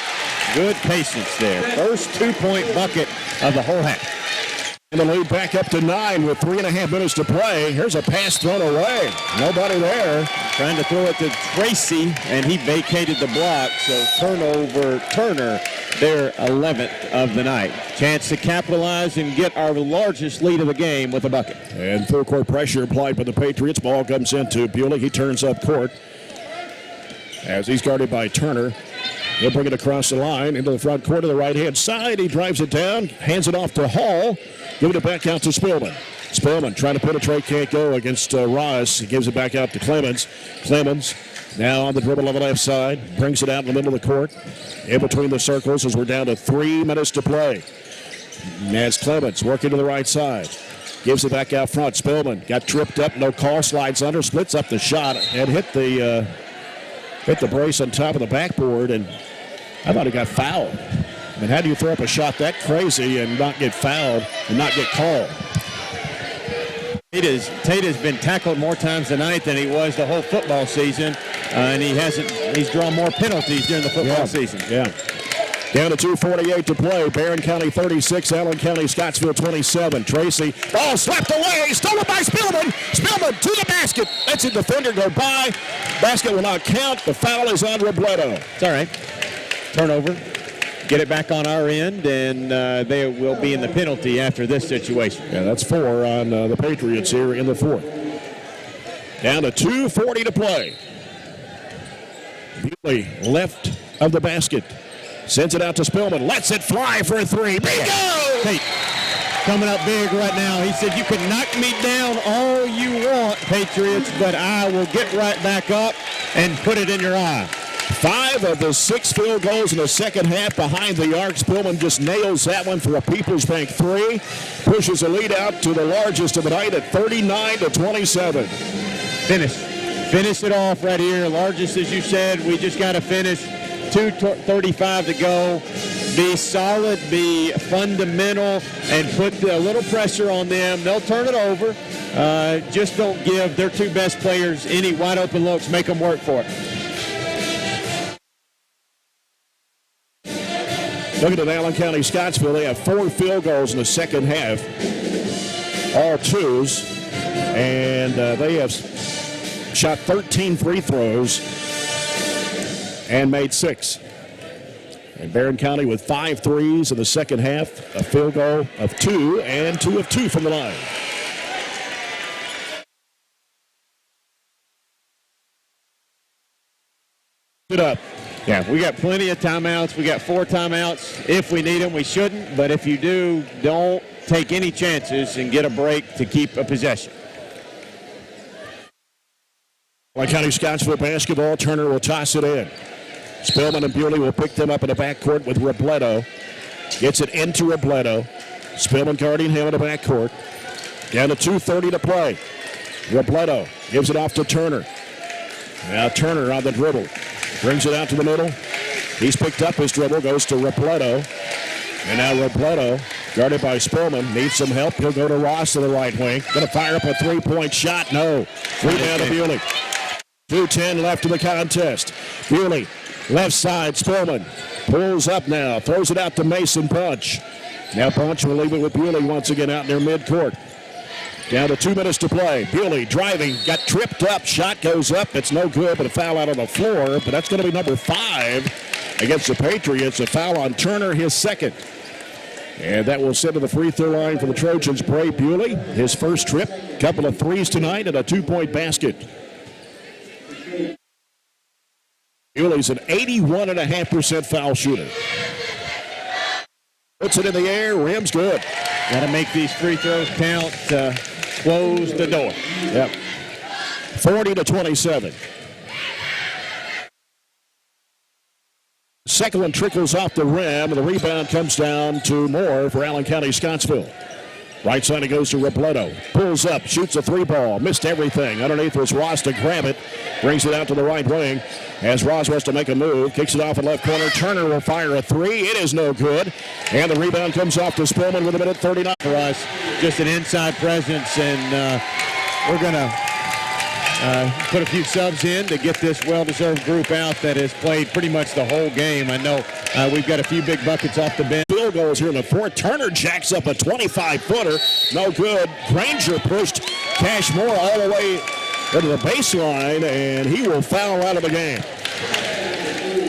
Good patience there. First 2-point bucket of the whole half. And the lead back up to 9 with 3.5 minutes to play. Here's a pass thrown away. Nobody there. Trying to throw it to Tracy, and he vacated the block. So turnover, Turner, their 11th of the night. Chance to capitalize and get our largest lead of the game with a bucket. And full court pressure applied by the Patriots. Ball comes into Bewley. He turns up court as he's guarded by Turner. He'll bring it across the line into the front court of the right-hand side. He drives it down, hands it off to Hall. Giving it back out to Spillman. Spillman trying to penetrate, can't go against Ross. He gives it back out to Clemens. Clemens now on the dribble on the left side. Brings it out in the middle of the court. In between the circles as we're down to 3 minutes to play. As Clemens working to the right side. Gives it back out front. Spillman got tripped up, no call, slides under, splits up the shot, and hit the brace on top of the backboard, and I thought he got fouled. I mean, how do you throw up a shot that crazy and not get fouled and not get called? Tate has been tackled more times tonight than he was the whole football season, and he's drawn more penalties during the football season. Yeah. Down to 2:48 to play. Barren County 36, Allen County, Scottsville 27. Tracy, ball slapped away, stolen by Spillman. Spillman to the basket. Lets the defender go by. Basket will not count. The foul is on Robledo. It's all right. Turnover. Get it back on our end, and they will be in the penalty after this situation. Yeah, that's 4 on the Patriots here in the fourth. Down to 2:40 to play. Bewley left of the basket. Sends it out to Spillman. Lets it fly for a 3. Bingo! Tate coming up big right now. He said, you can knock me down all you want, Patriots, but I will get right back up and put it in your eye. 5 of the 6 field goals in the second half behind the arc. Spillman just nails that one for a People's Bank 3. Pushes the lead out to the largest of the night at 39-27. Finish it off right here. Largest, as you said. We just got to finish. 2:35 to go. Be solid, be fundamental, and put a little pressure on them. They'll turn it over. Just don't give their 2 best players any wide open looks. Make them work for it. Looking at Allen County, Scottsville, they have 4 field goals in the second half, all 2s, and they have shot 13 free throws and made 6. And Barren County with 5 threes in the second half, a field goal of 2, and 2 of 2 from the line. It up. Yeah, we got plenty of timeouts. We got 4 timeouts. If we need them, we shouldn't. But if you do, don't take any chances and get a break to keep a possession. County-Scottsville basketball. Turner will toss it in. Spillman and Bewley will pick them up in the backcourt with Robledo. Gets it into Robledo. Spillman guarding him in the backcourt. Down to 2:30 to play. Robledo gives it off to Turner. Now Turner on the dribble. Brings it out to the middle. He's picked up his dribble, goes to Robledo. And now Robledo, guarded by Spillman, needs some help. He'll go to Ross to the right wing. Going to fire up a 3-point shot. No. Rebound to Bewley. 2:10 left in the contest. Bewley, left side, Spillman. Pulls up now. Throws it out to Mason Bunch. Now Bunch will leave it with Bewley once again out in their midcourt. Down to 2 minutes to play. Bewley driving, got tripped up. Shot goes up. It's no good, but a foul out on the floor. But that's going to be number 5 against the Patriots. A foul on Turner, his second. And that will send to the free throw line for the Trojans. Bray Bewley, his first trip. Couple of threes tonight and a 2-point basket. Bewley's an 81.5% foul shooter. Puts it in the air. Rim's good. Got to make these free throws count. Close the door. Yep. 40-27. Second one trickles off the rim, and the rebound comes down to Moore for Allen County-Scottsville. Right side it goes to Robledo. Pulls up, shoots a 3-ball. Missed everything. Underneath was Ross to grab it. Brings it out to the right wing. As Ross wants to make a move. Kicks it off in left corner. Turner will fire a 3. It is no good. And the rebound comes off to Spillman with 1:39 for us. Just an inside presence, and we're going to put a few subs in to get this well-deserved group out that has played pretty much the whole game. I know we've got a few big buckets off the bench. Field field goals here in the fourth. Turner jacks up a 25-footer. No good. Granger pushed Cashmore all the way into the baseline, and he will foul out of the game.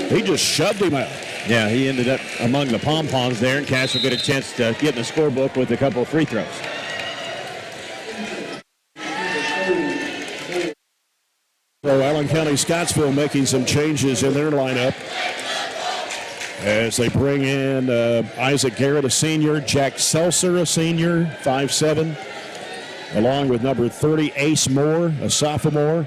He just shoved him out. Yeah, he ended up among the pom-poms there, and Cash will get a chance to get in the scorebook with a couple of free throws. So Allen County-Scottsville making some changes in their lineup as they bring in Isaac Garrett, a senior, Jack Seltzer, a senior, 5'7", along with number 30, Ace Moore, a sophomore.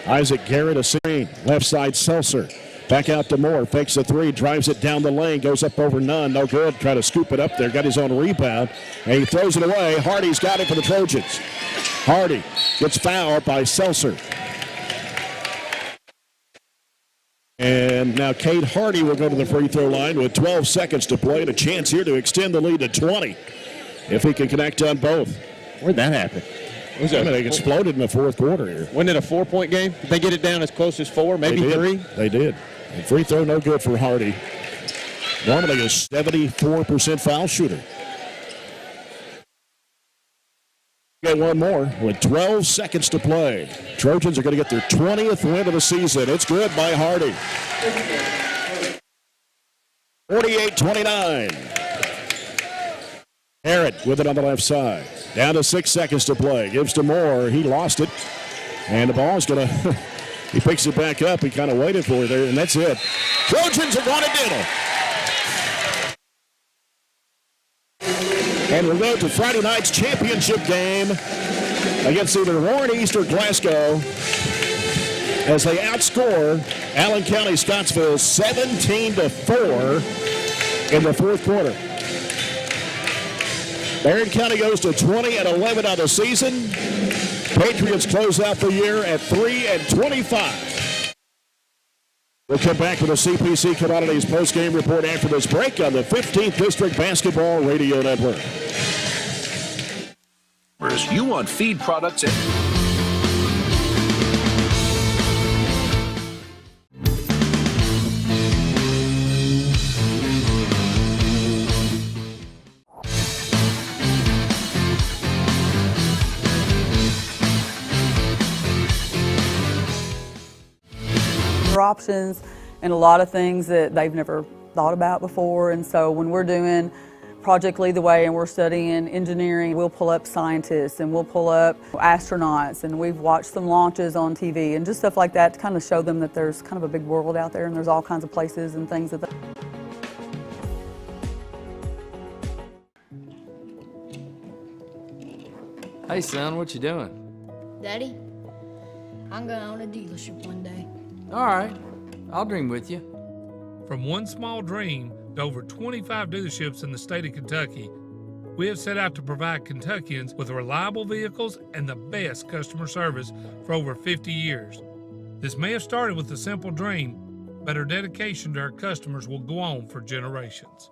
Isaac Garrett, a senior, left side Seltzer. Back out to Moore, fakes a three, drives it down the lane, goes up over none, no good. Try to scoop it up there, got his own rebound, and he throws it away. Hardy's got it for the Trojans. Hardy gets fouled by Seltzer. And now Cade Hardy will go to the free throw line with 12 seconds to play and a chance here to extend the lead to 20 if he can connect on both. Where'd that happen? They exploded in the fourth quarter here. Wasn't it a 4-point game? Did they get it down as close as 4, maybe 3? They did. And free throw no good for Hardy. Normally a 74% foul shooter. Get one more with 12 seconds to play. Trojans are going to get their 20th win of the season. It's good by Hardy. 48-29. Garrett with it on the left side. Down to 6 seconds to play. Gives to Moore. He lost it. And the ball's going to, he picks it back up. He kind of waited for it there, and that's it. Trojans have won a dinner. And we'll go to Friday night's championship game against either Warren East or Glasgow as they outscore Allen County-Scottsville 17-4 in the fourth quarter. Barren County goes to 20-11 on the season. Patriots close out the year at 3-25. We'll come back with a CPC Commodities post-game report after this break on the 15th District Basketball Radio Network. You want feed products and options and a lot of things that they've never thought about before. And so when we're doing Project Lead the Way and we're studying engineering, we'll pull up scientists and we'll pull up astronauts, and we've watched some launches on TV and just stuff like that to kind of show them that there's kind of a big world out there and there's all kinds of places and things that Hey son, what you doing? Daddy, I'm gonna own a dealership one day. All right, I'll dream with you. From one small dream to over 25 dealerships in the state of Kentucky, we have set out to provide Kentuckians with reliable vehicles and the best customer service for over 50 years. This may have started with a simple dream, but our dedication to our customers will go on for generations.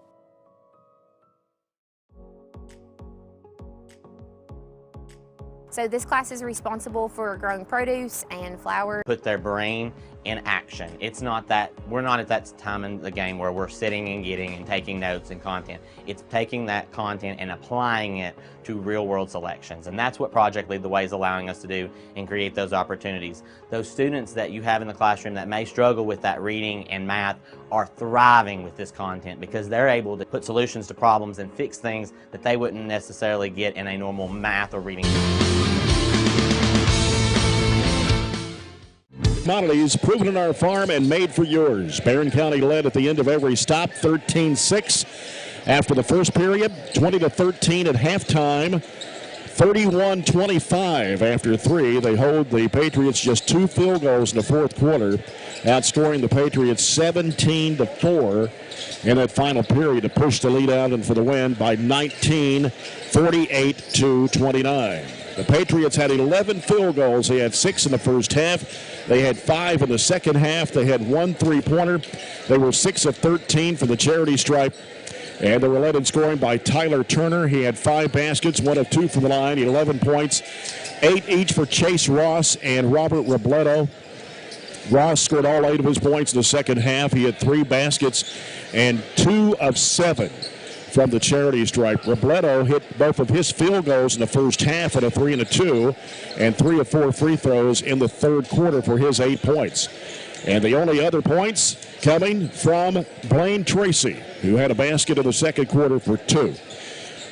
So this class is responsible for growing produce and flowers. Put their brain in action. It's not that, we're not at that time in the game where we're sitting and getting and taking notes and content. It's taking that content and applying it to real world selections. And that's what Project Lead the Way is allowing us to do and create those opportunities. Those students that you have in the classroom that may struggle with that reading and math are thriving with this content because they're able to put solutions to problems and fix things that they wouldn't necessarily get in a normal math or reading. Commodities proven on our farm and made for yours. Barren County led at the end of every stop, 13-6 after the first period, 20-13 at halftime, 31-25 after 3. They hold the Patriots just 2 field goals in the fourth quarter, outscoring the Patriots 17-4 in that final period to push the lead out and for the win by 19, 48-29. The Patriots had 11 field goals. They had 6 in the first half. They had 5 in the second half. They had 1 three-pointer. They were 6 of 13 for the charity stripe. And they were led in scoring by Tyler Turner. He had 5 baskets, 1 of 2 from the line, 11 points, 8 each for Chase Ross and Robert Robledo. Ross scored all 8 of his points in the second half. He had 3 baskets and 2 of 7 from the charity stripe. Robledo hit both of his field goals in the first half at a 3 and a 2, and 3 of 4 free throws in the third quarter for his 8 points. And the only other points coming from Blaine Tracy, who had a basket in the second quarter for 2.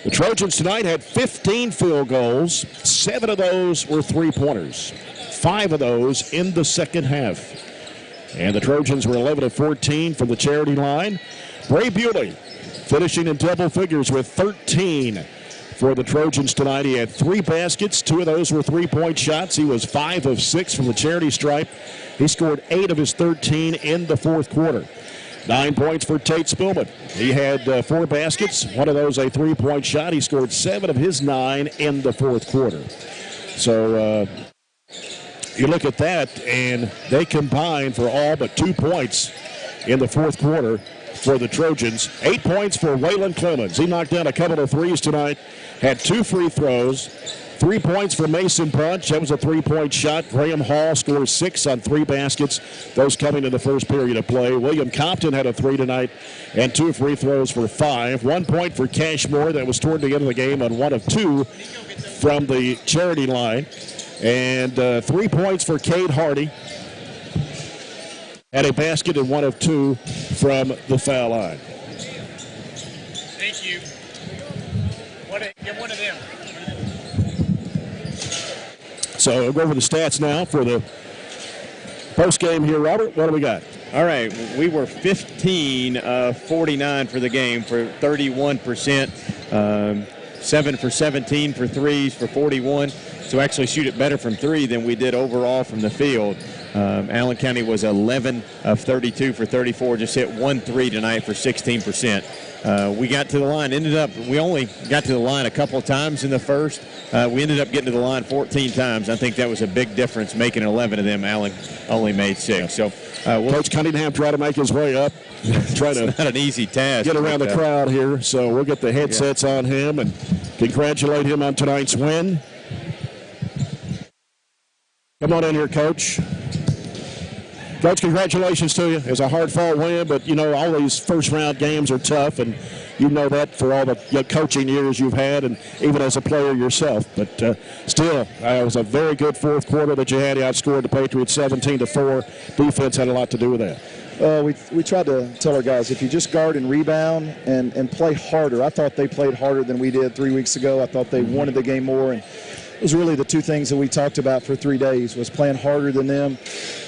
The Trojans tonight had 15 field goals. 7 of those were three-pointers. 5 of those in the second half. And the Trojans were 11 of 14 from the charity line. Bray Bewley finishing in double figures with 13 for the Trojans tonight. He had 3 baskets. 2 of those were three-point shots. He was 5 of 6 from the charity stripe. He scored 8 of his 13 in the fourth quarter. 9 points for Tate Spillman. He had 4 baskets. 1 of those a three-point shot. He scored 7 of his 9 in the fourth quarter. So you look at that, and they combined for all but 2 points in the fourth quarter for the Trojans. 8 points for Waylon Clemens. He knocked down a couple of threes tonight, had 2 free throws. 3 points for Mason Bunch. That was a three-point shot. Graham Hall scores 6 on 3 baskets. Those coming in the first period of play. William Compton had a 3 tonight and 2 free throws for 5. 1 point for Cashmore. That was toward the end of the game on 1 of 2 from the charity line. And 3 points for Cade Hardy. Had a basket and 1 of 2 from the foul line. Thank you. Get one of them. So we'll go over the stats now for the post game here, Robert. What do we got? All right, we were 15 of 49 for the game for 31%, 7 for 17 for threes for 41. So actually shoot it better from 3 than we did overall from the field. Allen County was 11 of 32 for 34, just hit 1 3 tonight for 16%. We got to the line, we only got to the line a couple of times in the first. We ended up getting to the line 14 times. I think that was a big difference, making 11 of them. Allen only made 6. So Coach Cunningham tried to make his way up. Trying to not an easy task. Get around the crowd here. So we'll get the headsets on him and congratulate him on tonight's win. Come on in here, Coach. Coach, congratulations to you. It was a hard-fought win, but, you know, all these first-round games are tough, and you know that for all the coaching years you've had and even as a player yourself. But still, it was a very good fourth quarter that you had. You outscored the Patriots 17-4. Defense had a lot to do with that. We tried to tell our guys, if you just guard and rebound and play harder. I thought they played harder than we did 3 weeks ago. I thought they wanted the game more, and it was really the 2 things that we talked about for 3 days, was playing harder than them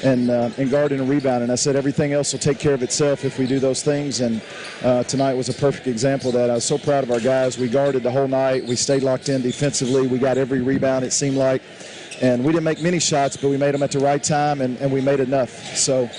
and guarding and rebounding. And I said everything else will take care of itself if we do those things, and tonight was a perfect example of that. I was so proud of our guys. We guarded the whole night. We stayed locked in defensively. We got every rebound, it seemed like. And we didn't make many shots, but we made them at the right time, and we made enough. So,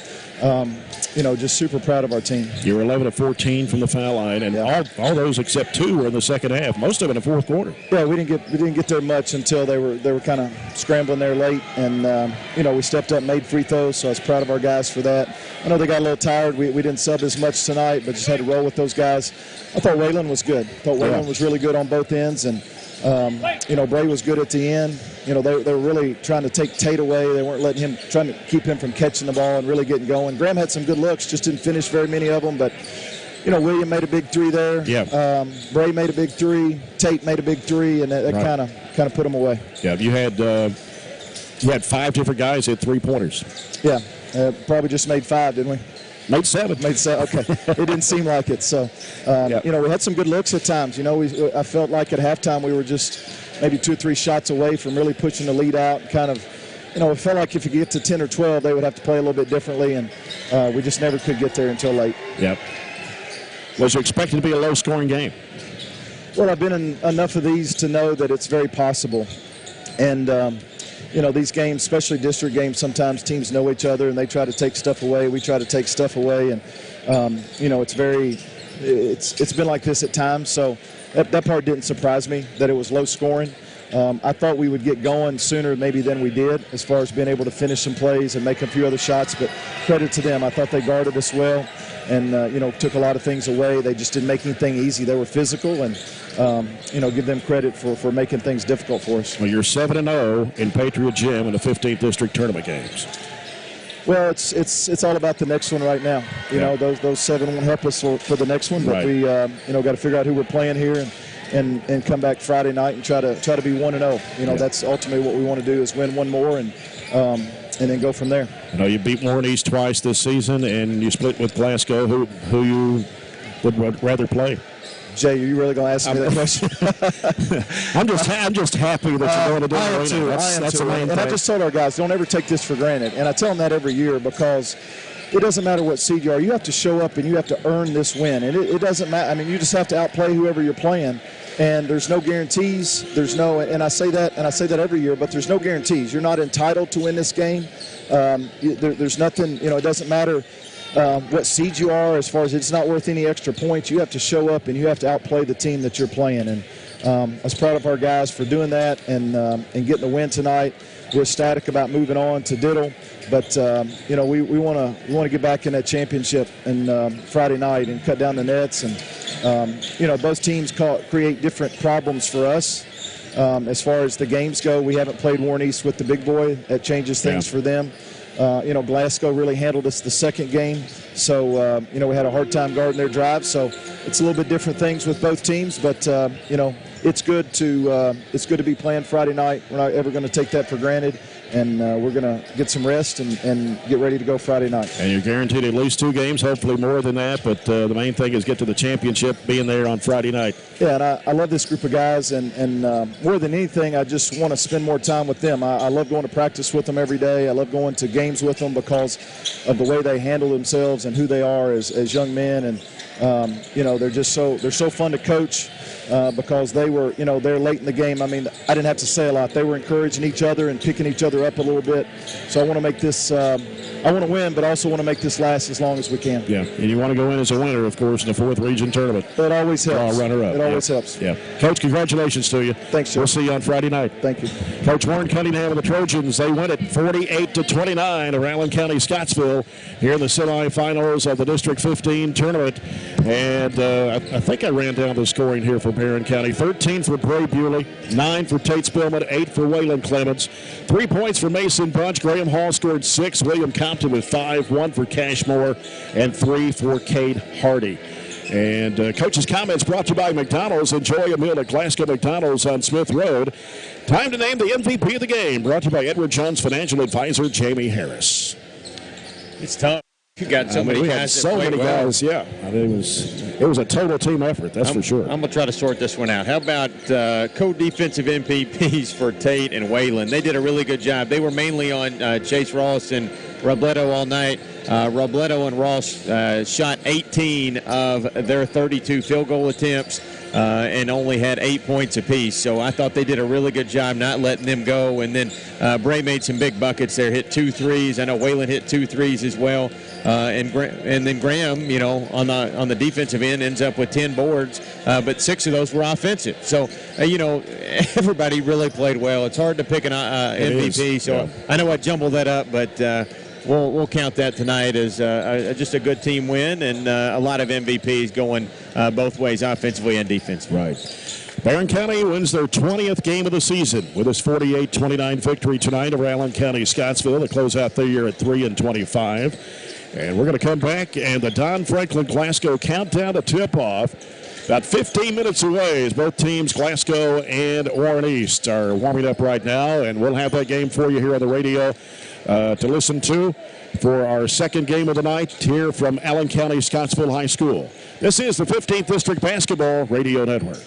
you know, just super proud of our team. You were 11 of 14 from the foul line, and all those except 2 were in the second half. Most of it in the fourth quarter. Yeah, we didn't get there much until they were kind of scrambling there late, and you know, we stepped up, made free throws. So I was proud of our guys for that. I know they got a little tired. We didn't sub as much tonight, but just had to roll with those guys. I thought Waylon was good. Waylon was really good on both ends, and you know, Bray was good at the end. You know, they were really trying to take Tate away. They weren't letting him, trying to keep him from catching the ball and really getting going. Graham had some good looks, just didn't finish very many of them. But, you know, William made a big 3 there. Yeah. Bray made a big 3. Tate made a big 3, and that kind of put them away. Yeah, you had 5 different guys hit 3-pointers. Yeah, probably just made 5, didn't we? Made 7. Okay. It didn't seem like it. So, you know, we had some good looks at times. You know, I felt like at halftime we were just maybe 2 or 3 shots away from really pushing the lead out. Kind of, you know, it felt like if you get to 10 or 12, they would have to play a little bit differently, and we just never could get there until late. Yep. Was it expected to be a low-scoring game? Well, I've been in enough of these to know that it's very possible. And, you know, these games, especially district games, sometimes teams know each other and they try to take stuff away. We try to take stuff away. And, you know, it's been like this at times. So that part didn't surprise me, that it was low scoring. I thought we would get going sooner maybe than we did as far as being able to finish some plays and make a few other shots. But credit to them. I thought they guarded us well and, you know, took a lot of things away. They just didn't make anything easy. They were physical, and, you know, give them credit for making things difficult for us. Well, you're 7-0 in Patriot Gym in the 15th District Tournament games. Well, it's all about the next one right now. You know, those 7 won't help us for the next one, but we got to figure out who we're playing here and come back Friday night and try to be 1-0. You know, that's ultimately what we want to do is win one more and then go from there. I know you beat Warren East twice this season, and you split with Glasgow. Who you would rather play? Jay, are you really going to ask me that question? I'm just happy that you're going to do it. I am too. That's the main thing. I just told our guys, don't ever take this for granted. And I tell them that every year because it doesn't matter what seed you are. You have to show up and you have to earn this win. And it doesn't matter. I mean, you just have to outplay whoever you're playing. And there's no guarantees. And I say that every year, but there's no guarantees. You're not entitled to win this game. There's nothing, it doesn't matter what seed you are as far as it's not worth any extra points. You have to show up and you have to outplay the team that you're playing. And I was proud of our guys for doing that and getting the win tonight. We're ecstatic about moving on to Diddle, but we want to get back in that championship and Friday night and cut down the nets. And both teams create different problems for us. As far as the games go, we haven't played Warren East with the big boy. That changes things for them. Glasgow really handled us the second game, so we had a hard time guarding their drive. So it's a little bit different things with both teams, but it's good to be playing Friday night. We're not ever going to take that for granted, and we're going to get some rest and get ready to go Friday night. And you're guaranteed at least 2 games, hopefully more than that. But the main thing is get to the championship, being there on Friday night. Yeah, and I love this group of guys, and more than anything, I just want to spend more time with them. I love going to practice with them every day. I love going to games with them because of the way they handle themselves and who they are as young men. And they're so fun to coach because they were, they're late in the game. I mean, I didn't have to say a lot. They were encouraging each other and picking each other up a little bit. So I want to make this. I want to win, but also want to make this last as long as we can. Yeah, and you want to go in as a winner, of course, in the 4th region tournament. It always helps. Runner-up. It always helps. Yeah. Coach, congratulations to you. Thanks, sir. We'll see you on Friday night. Thank you. Coach Warren Cunningham of the Trojans, they win it 48-29 over Allen County-Scottsville here in the semifinals of the District 15 tournament. And I think I ran down the scoring here for Barren County. 13 for Bray Bewley, 9 for Tate Spillman, 8 for Waylon Clemens, 3 points for Mason Bunch. Graham Hall scored 6. William Compton with 5, 1 for Cashmore, and 3 for Cade Hardy. And Coach's comments brought to you by McDonald's. Enjoy a meal at Glasgow McDonald's on Smith Road. Time to name the MVP of the game. Brought to you by Edward Jones Financial Advisor Jamie Harris. It's tough. You got so many guys. So many guys, yeah. I mean, it was a total team effort, that's for sure. I'm going to try to sort this one out. How about co-defensive MVPs for Tate and Waylon? They did a really good job. They were mainly on Chase Ross and Robledo all night. Robledo and Ross shot 18 of their 32 field goal attempts and only had 8 points apiece. So I thought they did a really good job not letting them go. And then Bray made some big buckets there, hit 2 threes. I know Waylon hit 2 threes as well. And then Graham, on the defensive end, ends up with 10 boards, but 6 of those were offensive. So, everybody really played well. It's hard to pick an MVP. So I know I jumbled that up, but we'll count that tonight as just a good team win and a lot of MVPs going both ways, offensively and defensively. Right. Barren County wins their 20th game of the season with this 48-29 victory tonight over Allen County-Scottsville to close out the year at 3-25. And we're going to come back, and the Don Franklin Glasgow countdown to tip-off. About 15 minutes away as both teams, Glasgow and Warren East, are warming up right now. And we'll have that game for you here on the radio to listen to for our second game of the night here from Allen County-Scottsville High School. This is the 15th District Basketball Radio Network.